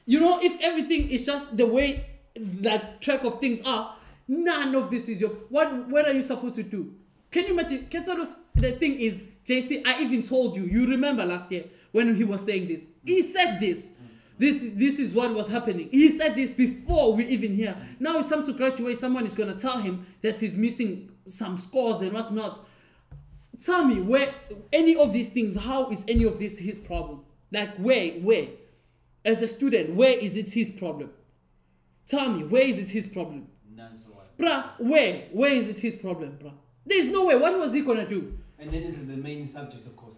You know, if everything is just the way that track of things are, none of this is your. What are you supposed to do? Can you imagine? The thing is, JC, I even told you. You remember last year when he was saying this. He said this. This is what was happening. He said this before we even hear. Now it's time to graduate. Someone is going to tell him that he's missing some scores and whatnot. Tell me, where any of these things, how is any of this his problem? Like, where? As a student, where is it his problem? Tell me, where is it his problem? None so what. Bruh, where is it his problem, bruh? There's no way. What was he gonna do? And then this is the main subject, of course.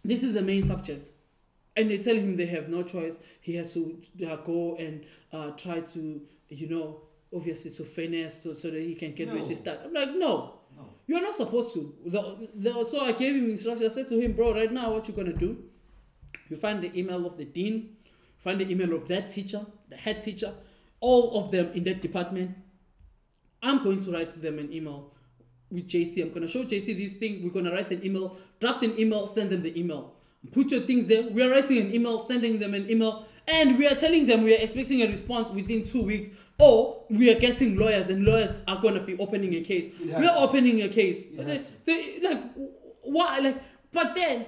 This is the main subject. And they tell him they have no choice. He has to go and try to, you know, obviously to finesse so that he can get registered. I'm like, no. You're not supposed to. So I gave him instructions. I said to him, bro, right now what you're gonna do, you find the email of the dean, find the email of that teacher, the head teacher, all of them in that department. I'm going to write them an email with JC. I'm going to show JC this thing. We're going to write an email, draft an email, send them the email. Put your things there. We are writing an email, sending them an email, and we are telling them we are expecting a response within 2 weeks, or we are getting lawyers, and lawyers are going to be opening a case. We are opening a case. Why? Like, but then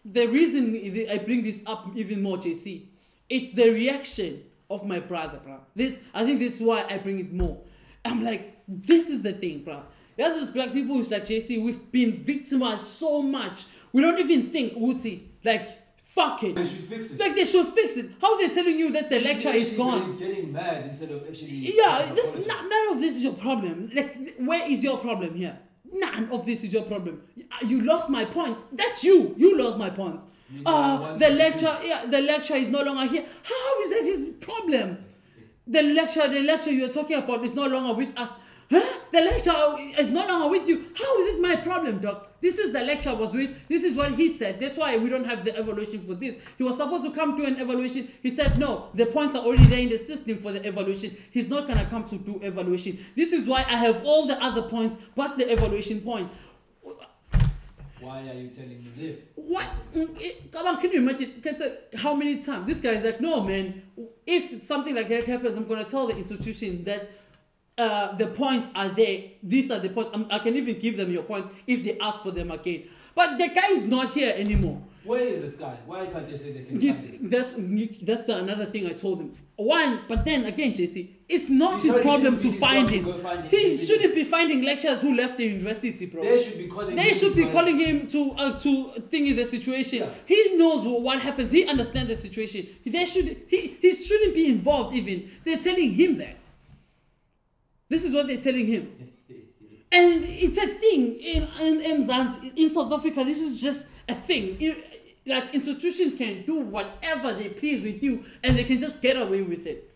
the reason I bring this up even more, JC, it's the reaction of my brother, bro. I think this is why I bring it more. I'm like, this is the thing, bro. There's this black people who's like, JC, we've been victimized so much. We don't even think, Uti, like, fuck it. They should fix it. Like, they should fix it. How are they telling you that the lecture is gone? Getting mad instead of actually. Yeah, none of this is your problem. Like, where is your problem here? None of this is your problem. You lost my point. That's you. You lost my point. The lecture is no longer here. How is that his problem? The lecture you're talking about is no longer with us. Huh? The lecture is no longer with you. How is it my problem, doc? This is the lecture I was with. This is what he said. That's why we don't have the evaluation for this. He was supposed to come to an evaluation. He said, no, the points are already there in the system for the evaluation. He's not going to come to do evaluation. This is why I have all the other points but the evaluation point. Why are you telling me this? What? Come on, can you imagine how many times? This guy is like, no, man, if something like that happens, I'm going to tell the institution that the points are there. These are the points. I can even give them your points if they ask for them again. But the guy is not here anymore. Where is this guy? Why can't they say they can find it? That's another thing I told him. But then again, JC, it's not his problem to find him. He shouldn't be finding lecturers who left the university, bro. They should be calling him to thingy the situation. Yeah. He knows what happens. He understands the situation. He shouldn't be involved even. They're telling him that. This is what they're telling him. And it's a thing in South Africa. This is just a thing. Like, institutions can do whatever they please with you and they can just get away with it.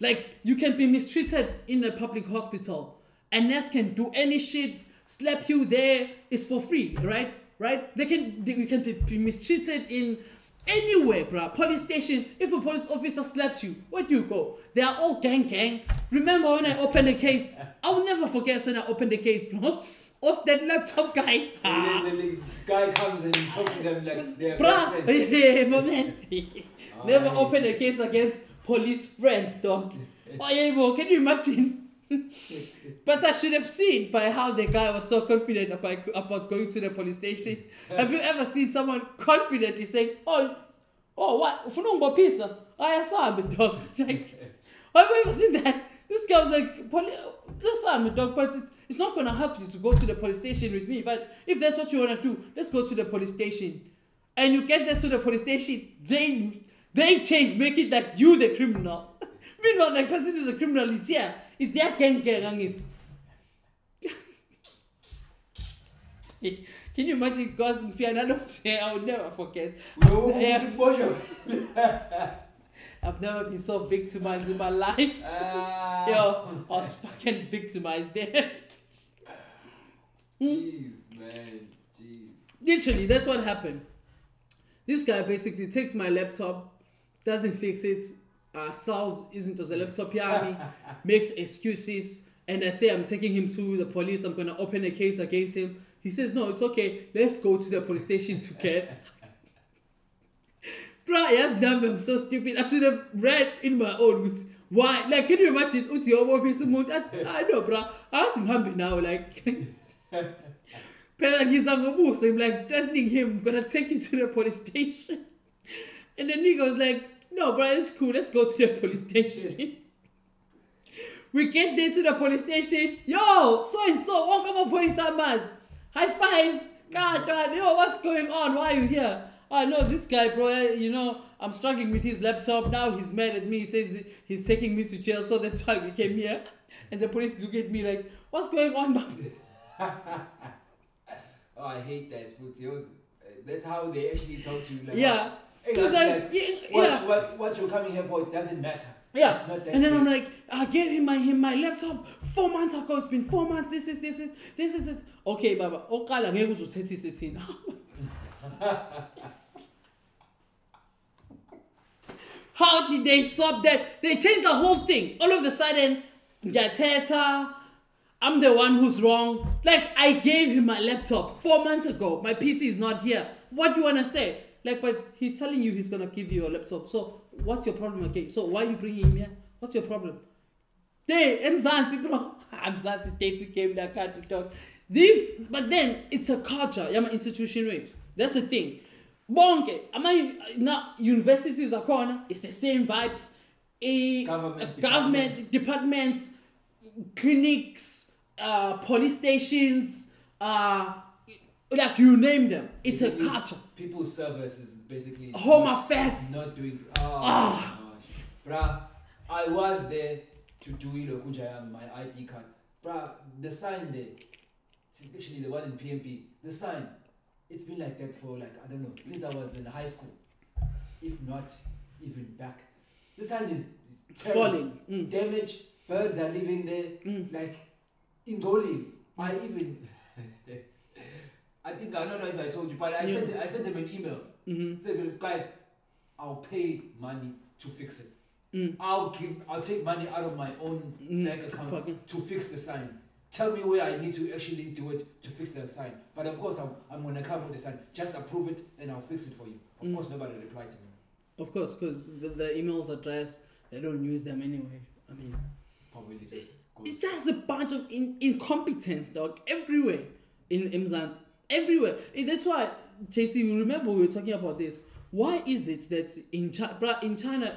Like, you can be mistreated in a public hospital. A nurse can do any shit, slap you there. It's for free, right? right? We can be mistreated in anywhere, bruh. Police station. If a police officer slaps you, where do you go? They are all gang. Remember when I opened the case? I will never forget when I opened the case, bro. Of that laptop guy. The guy comes and he talks to them like they're best friends. Bruh, my man. Never open a case against police friends, dog. Oh yeah, bro, can you imagine? But I should have seen by how the guy was so confident about going to the police station. Have you ever seen someone confidently saying, oh, what? For pizza? I saw him, dog. Like, have you ever seen that? This guy was like, let's saw him, dog, but it's not going to help you to go to the police station with me. But if that's what you want to do, let's go to the police station. And you get there to the police station, they change, make it like you the criminal. Meanwhile, the person who's a criminal is here. Is that gang? Can you imagine? Because I will never forget. I've never been so victimized in my life. Yo, I was fucking victimized there. Jeez, man. Jeez. Literally, that's what happened. This guy basically takes my laptop, doesn't fix it, sells isn't as a laptop here, makes excuses, and I say I'm taking him to the police, I'm gonna open a case against him. He says, no, it's okay, let's go to the police station together. Bruh, yes, damn, I'm so stupid. I should have read in my own words. Why? Like, can you imagine? I know, bruh. I have to happy now, like. So I'm like threatening him, I'm gonna take you to the police station. And then he goes like, no, bro, it's cool, let's go to the police station. We get there to the police station. Yo, so and so, welcome to police numbers. High five. God, yo, what's going on? Why are you here? I know this guy, bro, you know, I'm struggling with his laptop. Now he's mad at me. He says he's taking me to jail, so that's why we came here. And the police look at me like, what's going on, man? Oh, I hate that. That's how they actually talk to you. Like, yeah. What you're coming here for, it doesn't matter. Yeah. And then I'm like, I gave him my laptop 4 months ago. It's been 4 months. This is it. Okay, Baba. How did they stop that? They changed the whole thing. All of a sudden, Gateta, I'm the one who's wrong. Like, I gave him my laptop 4 months ago. My PC is not here. What do you want to say? Like, but he's telling you he's going to give you a laptop. So, what's your problem again? So, why are you bringing him here? What's your problem? Hey, Mzansi, bro. Mzansi dating game that can't talk. But then, it's a culture. I'm an institution rate. That's the thing. Bonke. Now, universities are corner. It's the same vibes. Government departments, clinics, police stations, like you name them. It's a culture. People's service is basically home affairs. Not doing. Gosh. Bruh, I was there to do my ID card. Bruh, the sign there, it's actually the one in PMP. The sign, it's been like that for like, I don't know, since I was in high school. If not even back. The sign is falling. Damaged. Birds are living there. Like, in Goli. I think, I don't know if I told you, but I sent them an email. Said, guys, I'll pay money to fix it. I'll take money out of my own bank account to fix the sign. Tell me where I need to actually do it to fix the sign. But of course, I'm going to come with the sign. Just approve it and I'll fix it for you. Of course, nobody replied to me. Of course, because the emails address, they don't use them anyway. I mean, probably it's just a bunch of incompetence, dog, everywhere in Mzansi. Everywhere. That's why, JC, remember we were talking about this. Why is it that in China,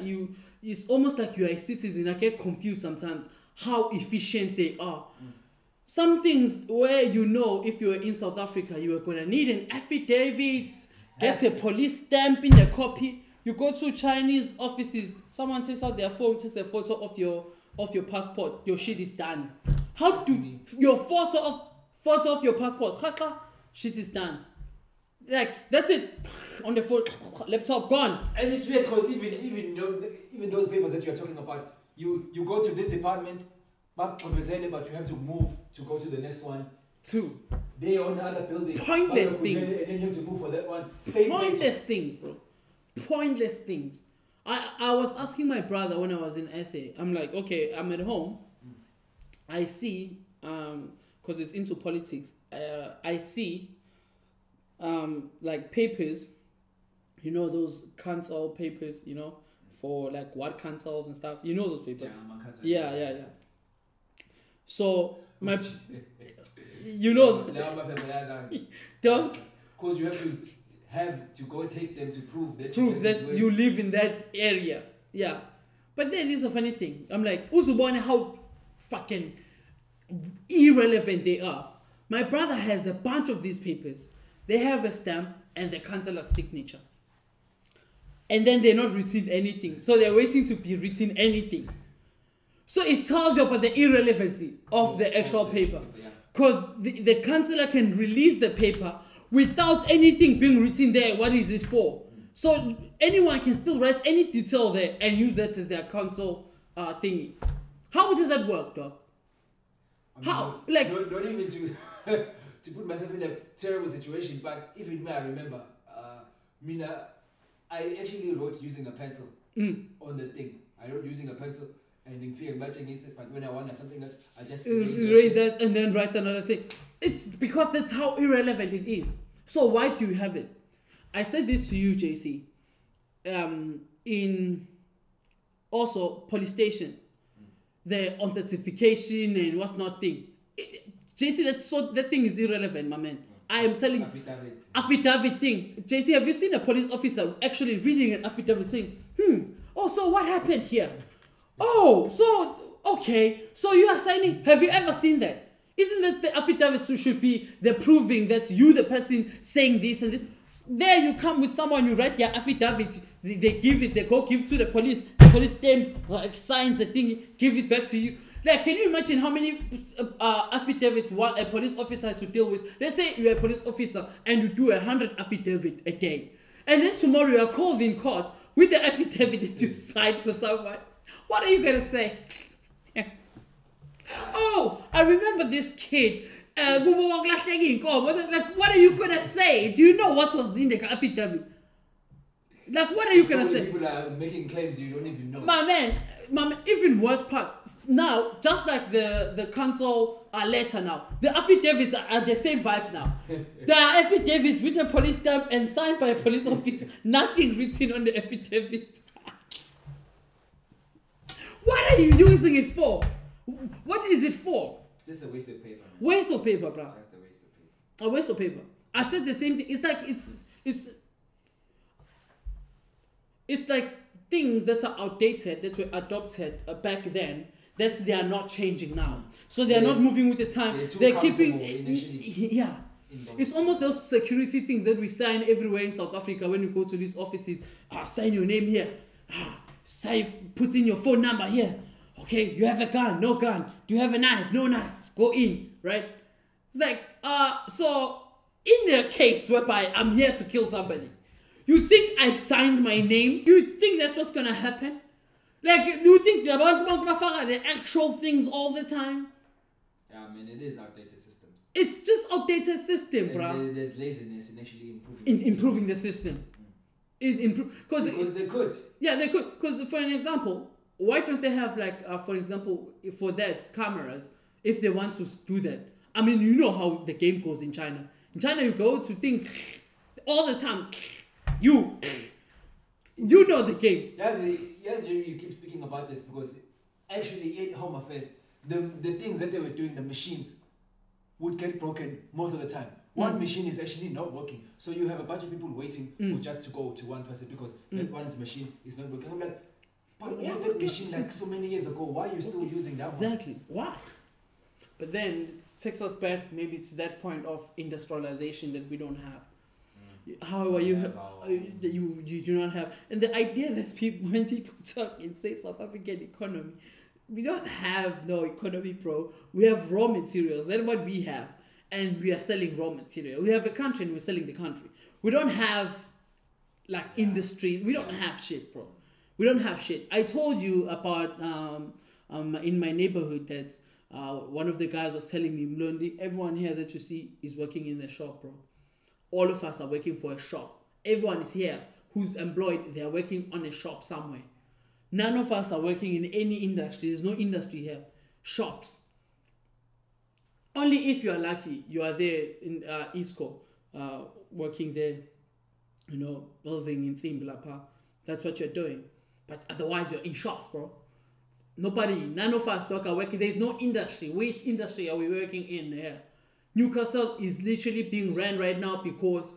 it's almost like you are a citizen? I get confused sometimes how efficient they are. Some things where if you were in South Africa, you are going to need an affidavit, get a police stamp in the copy. You go to Chinese offices, someone takes out their phone, takes a photo of your passport, your shit is done. How do your photo of your passport, shit is done. Like, that's it. On the phone, laptop gone. And it's weird because even those papers that you're talking about, you go to this department, but you have to move to go to the next one. Two. They own the other building. Pointless And things. then you have to move for that one. Same Pointless things, bro. Pointless things. I was asking my brother when I was in SA. I'm like, okay, I'm at home. I see, because it's into politics. I see, like papers. You know those council papers. You know, for like ward councils and stuff. You know those papers. Yeah. So my, you know, don't. Because you have to go take them to prove that you live in that area. Yeah. But then it's a funny thing. I'm like, Uzubone, how fucking irrelevant they are. My brother has a bunch of these papers. They have a stamp and the councillor's signature. And then they're not written anything. So they're waiting to be written anything. So it tells you about the irrelevancy of the actual paper. Because the councillor can release the paper without anything being written there. What is it for? So anyone can still write any detail there and use that as their council thingy. How does that work, dog? How? Like, not even to to put myself in a terrible situation, but even me, I remember, I actually wrote using a pencil on the thing. I wrote using a pencil. And in fear matching it, but when I wanted something else, I just erase that and then write another thing. It's because that's how irrelevant it is. So why do you have it? I said this to you, JC. In also police station, the authentication and what's not thing. JC, that thing is irrelevant, my man. I am telling affidavit thing. JC, have you seen a police officer actually reading an affidavit saying, so what happened here? Oh, so, okay, so you are signing, have you ever seen that? Isn't that the affidavit should be the proving that you, the person saying this and this? There you come with someone, you write their affidavit, they give it, they go give to the police stamp, like signs the thing, give it back to you. Like, can you imagine how many affidavits a police officer has to deal with? Let's say you're a police officer and you do 100 affidavits a day. And then tomorrow you are called in court with the affidavit that you signed for someone. What are you going to say? Oh, I remember this kid. Like, what are you going to say? Do you know what was in the affidavit? Like, what are you going to say? People are making claims you don't even know. My man, even worse part. Now, just like the council letter now, the affidavits are the same vibe now. There are affidavits with a police stamp and signed by a police officer. Nothing written on the affidavit. What are you using it for? What is it for? Just a waste of paper. Waste of paper, bro. Just a waste of paper. A waste of paper. I said the same thing. It's like things that are outdated that were adopted back then that they are not changing now. So they are not moving with the time. They're keeping. Yeah. It's almost those security things that we sign everywhere in South Africa when you go to these offices. Sign your name here. Put in your phone number here. Okay, you have a gun, no gun. Do you have a knife? No knife. Go in, right? It's like, so in the case whereby I'm here to kill somebody, you think I signed my name? You think that's what's gonna happen? Like, you think the actual things all the time? Yeah, I mean, it is outdated systems. It's just outdated system, bro. There's laziness in actually improving the system. Because they could. Yeah, they could. Because for an example, why don't they have like, for example, for that cameras if they want to do that? I mean, you know how the game goes in China. In China, you go to things all the time. You know the game. Yes, you keep speaking about this because actually at Home Affairs, the things that they were doing, the machines would get broken most of the time. One machine is actually not working. So you have a bunch of people waiting for just to go to one person because that one's machine is not working. I'm like, but we had that machine like so many years ago. Why are you still using that one? Exactly. Why? But then it takes us back maybe to that point of industrialization that we don't have. However, you do not have. And the idea that when people talk and say South African economy, we don't have no economy, bro. We have raw materials. That's what we have. And we are selling raw material. We have a country and we're selling the country. We don't have like industry. We don't have shit, bro. We don't have shit. I told you about in my neighborhood that One of the guys was telling me, Mlondi, everyone here that you see is working in the shop, bro. All of us are working for a shop. Everyone is here who's employed. They are working on a shop somewhere. None of us are working in any industry. There's no industry here. Shops. Only if you are lucky, you are there in ISCO, working there, building in Timblapa. That's what you're doing. But otherwise, you're in shops, bro. None of us are working. There's no industry. Which industry are we working in here? Newcastle is literally being ran right now because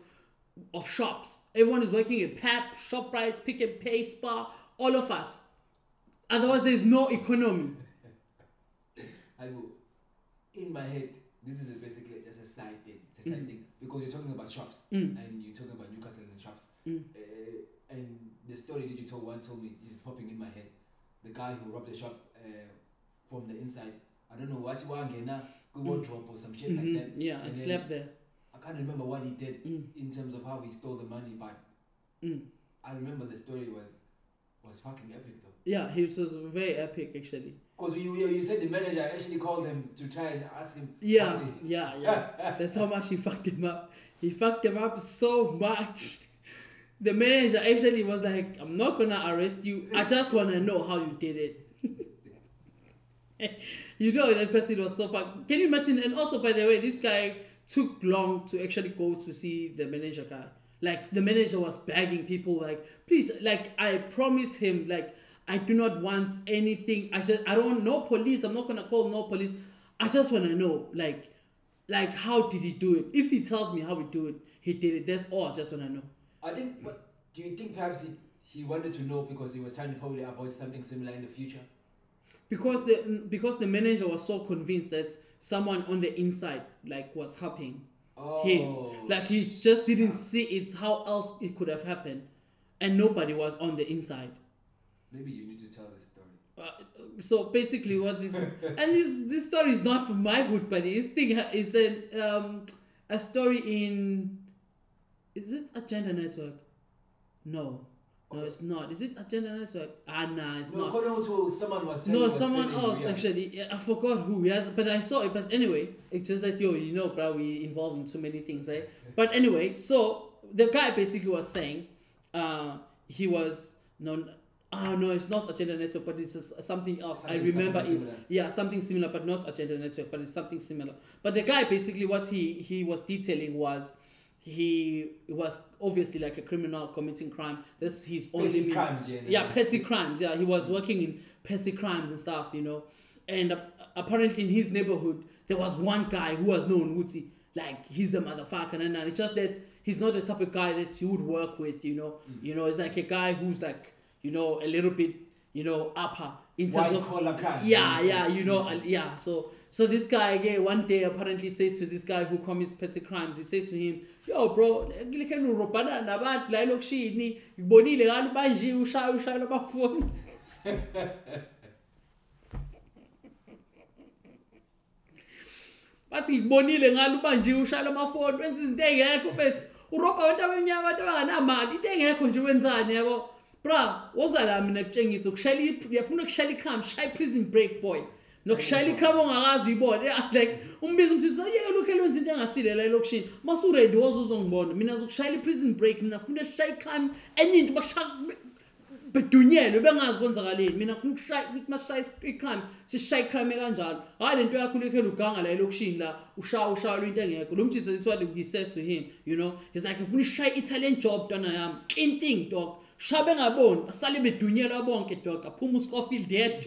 of shops. Everyone is working in PAP, ShopRite, Pick and Pay, Spar, all of us. Otherwise, there's no economy. In my head, this is basically just a side thing. It's a side thing because you're talking about shops and you're talking about Newcastle and shops. And the story that you told me is popping in my head. The guy who robbed the shop from the inside. I don't know what's wardrobe or some shit like that. Yeah, and slept there. I can't remember what he did in terms of how he stole the money, but I remember the story was fucking epic though. Yeah, he was very epic actually. Because you said the manager actually called him to try and ask him. Yeah. That's how much he fucked him up. He fucked him up so much. The manager actually was like, I'm not gonna arrest you. I just wanna know how you did it. That person was so fucked. Can you imagine? And also, by the way, this guy took long to actually go to see the manager guy. Like, the manager was begging people, like, please, like, I promise him, like, I do not want anything. I don't want no police. I'm not gonna call no police. I just wanna know, like how did he do it? If he tells me how he did it. That's all I just wanna know. I think, but do you think perhaps he wanted to know because he was trying to probably avoid something similar in the future? Because the manager was so convinced that someone on the inside was helping him. Like, he just didn't see it, how else it could have happened, and nobody was on the inside. Maybe you need to tell this story. So basically, what this and this story is not from my hood, but it's a story in. Is it Agenda Network? No, it's not. Is it Agenda Network? Nah, it's not. Someone was telling. No, someone else actually. Yeah, I forgot who. Yes, but I saw it. But anyway, it's just that bro, we involved in too many things, eh? But anyway, so the guy basically was saying, he was no, it's not Agenda Network, but it's something else. I remember something similar, but not Agenda Network, but it's something similar. But the guy basically, what he was detailing was. He was obviously like a criminal committing crime. That's his only petty crimes, petty crimes. Yeah, he was working in petty crimes and stuff, And apparently in his neighborhood, there was one guy who was known, Woodsy, like he's a motherfucker, and it's just that he's not the type of guy that you would work with, It's like a guy who's like, a little bit, upper in terms of collar crime. Yeah. So this guy again one day apparently says to this guy who commits petty crimes, he says to him, yo bro, ngilekhe urobhana nabantu la elokishini, ngibonile ngalo manje ushaya amafoni. Bathi ngibonile ngalo manje ushaya amafoni, wenza izinto engekho mfethu. Urobha abantu abanyama, abantu abanganamali, into engekho nje wenzani yabo. Bra, wozala mina kutshengisa uyafuna ukushaya ikhram, shaya prison break boy. Nokushaya ikhram ongakazi uyibone. Like umbiza umthithi lokho lenza into engasile la elokishini. Masu ready wozozongibona. Mina zokushaya prison break, mina ngifuna ukushaya ikhram enye into bashaya bedunyelwe bengazi konzakaleni. Mina ngifuna ukushaya ukuthi masishaya ikhram, sishaya ikhram kanjalo. Hayi lento yakho lokho eluganga la elokishini la ushaya into engekho. Lo mthithi this what he says to him, He's like ngifuna ukushaya Italian job twana yami. Clean thing dog. Shabe ngaboni basale bedunyelwa bonke dog aphuma uScofield dead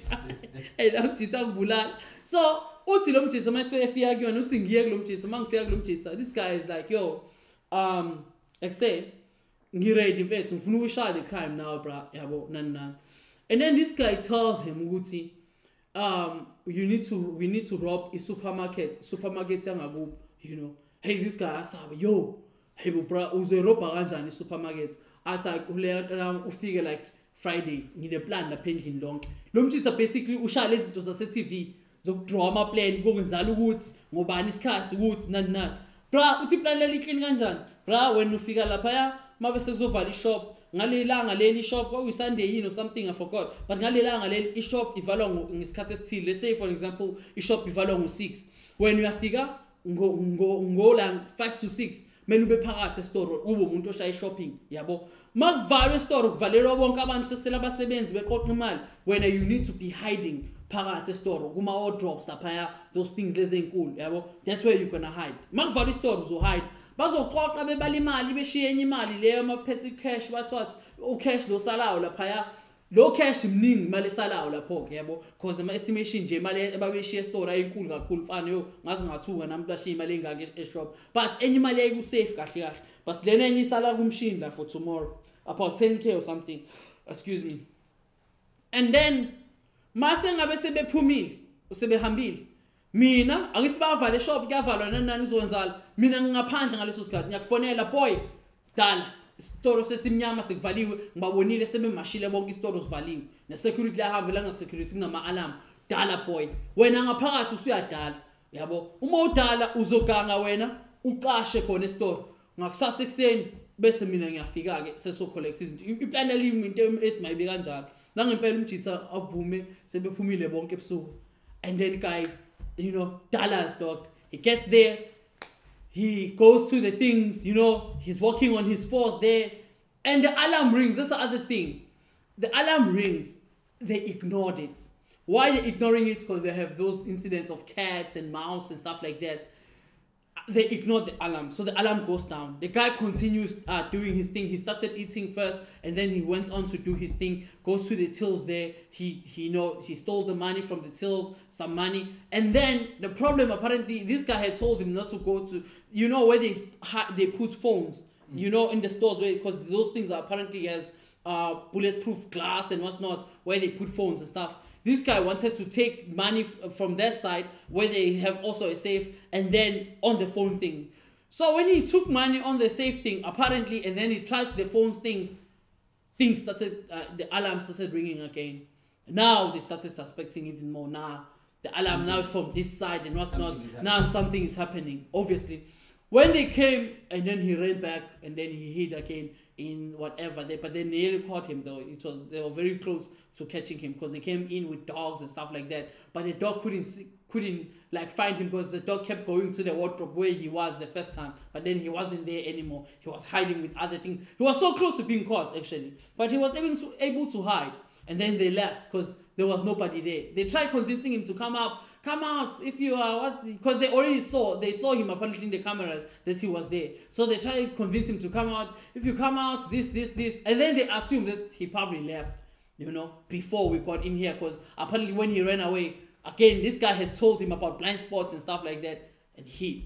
elawuthitha kubulala. So uthi lo mthitha mase efika kuyona uthi ngiye kulo mthitha mangifika kulo mthitha, this guy is like yo say ngiready mfethu ngifuna ukushaya the crime now bra yabo nani. And then this guy tells him ukuthi we need to rob a supermarket yangakubo, Hey, this guy asabe yo, hey bro uzorobha kanjani supermarket. As I ufike like Friday, ngine plan lapha endlini lonke. Lo mthitha basically ushaya lezi zinto zase TV zokudraw ama plan kokwenzala ukuthi ngobani isikhathi ukuthi nani. Bra uthi plan leli clean kanjani? Bra when ufika lapha mabe sekuzovala ishop ngalelanga leli shop kwa Sunday or something I forgot but ngalelanga leli ishop ivalwa ngesikhathi esithile. Let's say for example ishop ivalwa ngo6 when uyafika ngo la 5 to 6 mele ube phakathi estore ube umuntu oshaya shopping yabo makuvalwe estore kuvalelwa bonke abantu sekusela abasebenzi beqoqa imali wena you need to be hiding phakathi estore kuma wardrobes lapha those things lezi ezinkulu yabo that's where you gonna hide makuvalwe istore uzo hide bazoqoqa bebala imali beshiye enye imali leyo petty cash bathi ucash lo salayo lapha lo cash mningi imali esalayo lapho ke yabo because ama estimation nje imali ababeshiye store ayinkulu kakhulu mfana yo ngazi ngathuka nami bashiye imali engaka eshop but enye imali ayiku safe kahle kahle but then enye isala kumshini la for tomorrow about 10k or something excuse me and then mase ngabe sebephumile usebehambile mina angithi bavala shop kuyavalwa nani izowenzala mina ngingaphandle ngaleso sikhathi ngiyakufonela boy dala isitoro sesimnyama sekuvaliwe ngibabonile sebemashile bonke isitoro sivaliwe ne-security lahambe la na-security kunama-alarm dala boy wena ngaphakathi usuyadala yabo uma udala uzoganga wena uqashe khona esitoro ngakusasa ekuseni bese mina ngiyafika-ke seso-collect izinto iplani yalimi into ethi mayibe kanjalo nangempela umjitha avume sebephumile bonke ebusuku and then guy you know Dallas dog he gets there he goes to the things you know he's working on his force there and the alarm rings. That's the other thing, the alarm rings, they ignored it. Why they're ignoring it? Because they have those incidents of cats and mouse and stuff like that. They ignored the alarm, so the alarm goes down. The guy continues doing his thing. He started eating first, and then he went on to do his thing. Goes to the tills there. He stole the money from the tills, some money, and then the problem apparently this guy had told him not to go to where they put phones, in the stores because those things are apparently has bulletproof glass and what's not where they put phones and stuff. This guy wanted to take money from that side where they have also a safe and then on the phone thing. So when he took money on the safe thing, apparently, and then he tried the phone's things started, the alarm started ringing again. Now they started suspecting even more. Now the alarm now is from this side and what's not. Now something is happening, obviously. When they came and then he ran back and then he hid again in whatever they, but they nearly caught him though. They were very close to catching him because they came in with dogs and stuff like that. But the dog couldn't like find him because the dog kept going to the wardrobe where he was the first time, but then he wasn't there anymore. He was hiding with other things. He was so close to being caught actually, but he was able to hide. And then they left because there was nobody there. They tried convincing him to come out if you are what, because they saw him apparently in the cameras that he was there. So they tried to convince him to come out. If you come out, this, and then they assumed that he probably left, before we got in here, because apparently when he ran away, again, this guy has told him about blind spots and stuff like that, and hid.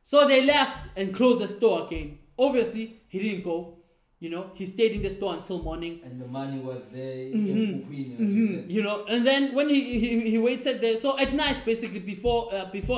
So they left and closed the store again. Obviously, he didn't go. He stayed in the store until morning. And the money was there. And then when he waited there. So at night, basically, before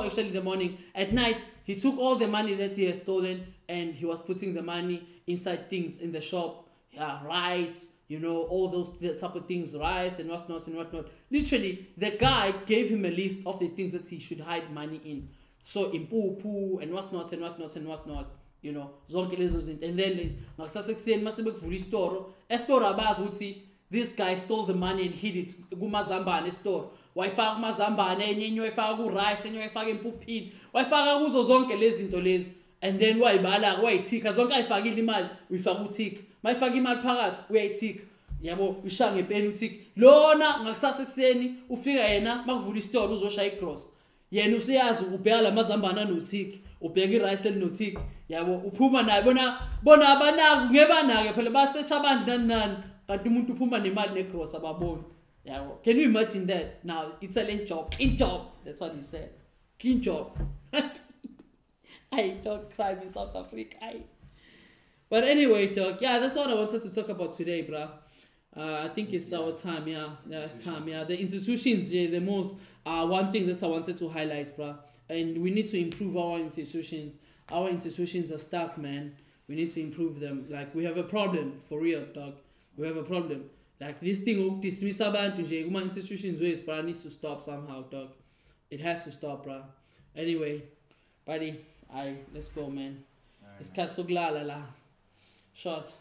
actually the morning, at night, he took all the money that he had stolen and he was putting the money inside things in the shop. Rice, all those type of things, rice and whatnot and whatnot. Literally, the guy gave him a list of the things that he should hide money in. So in poo and whatnot and whatnot and whatnot. Zonke lezo zinto. And then ngakusasa ekuseni mase bekuvula istore abazi ukuthi this guy stole the money and hid it kumazambane store. Wayifaka kumazambane enye wayifaka ku rice enye wayifaka empuphini. Wayifaka kuzo zonke lezi zinto lezi. And then wayibala wayithika zonke ayifakile imali uyifaka uthika. Mayifaka imali phakathi uyayithika. Yabo ushaya ngepeni uthika. Lona ngakusasa ekuseni ufika yena makuvula istore uzoshaya igross. Yena usiyazi ubheka lamazambane anothika. Ubheka irice elinothika yabo uphuma naye bona abanaki ngebanake phela basearch abantu nani kanti umuntu uphuma nemali negross ababoni yabo. Can you imagine that? Now Italian job, clean job, that's what he said, clean job. I don't crime in South Africa. But anyway, dog, that's what I wanted to talk about today, bruh. I think it's our time, it's time, the institutions, the most one thing that I wanted to highlight, bruh. And we need to improve our institutions. Our institutions are stuck, man. We need to improve them. Like, we have a problem, for real, dog. We have a problem. Like, this thing of dismiss abantu nje kuma institutions ways, but it needs to stop somehow, dog. It has to stop, bro. Anyway, buddy, let's go, man. This cat's so glad, la. Shots.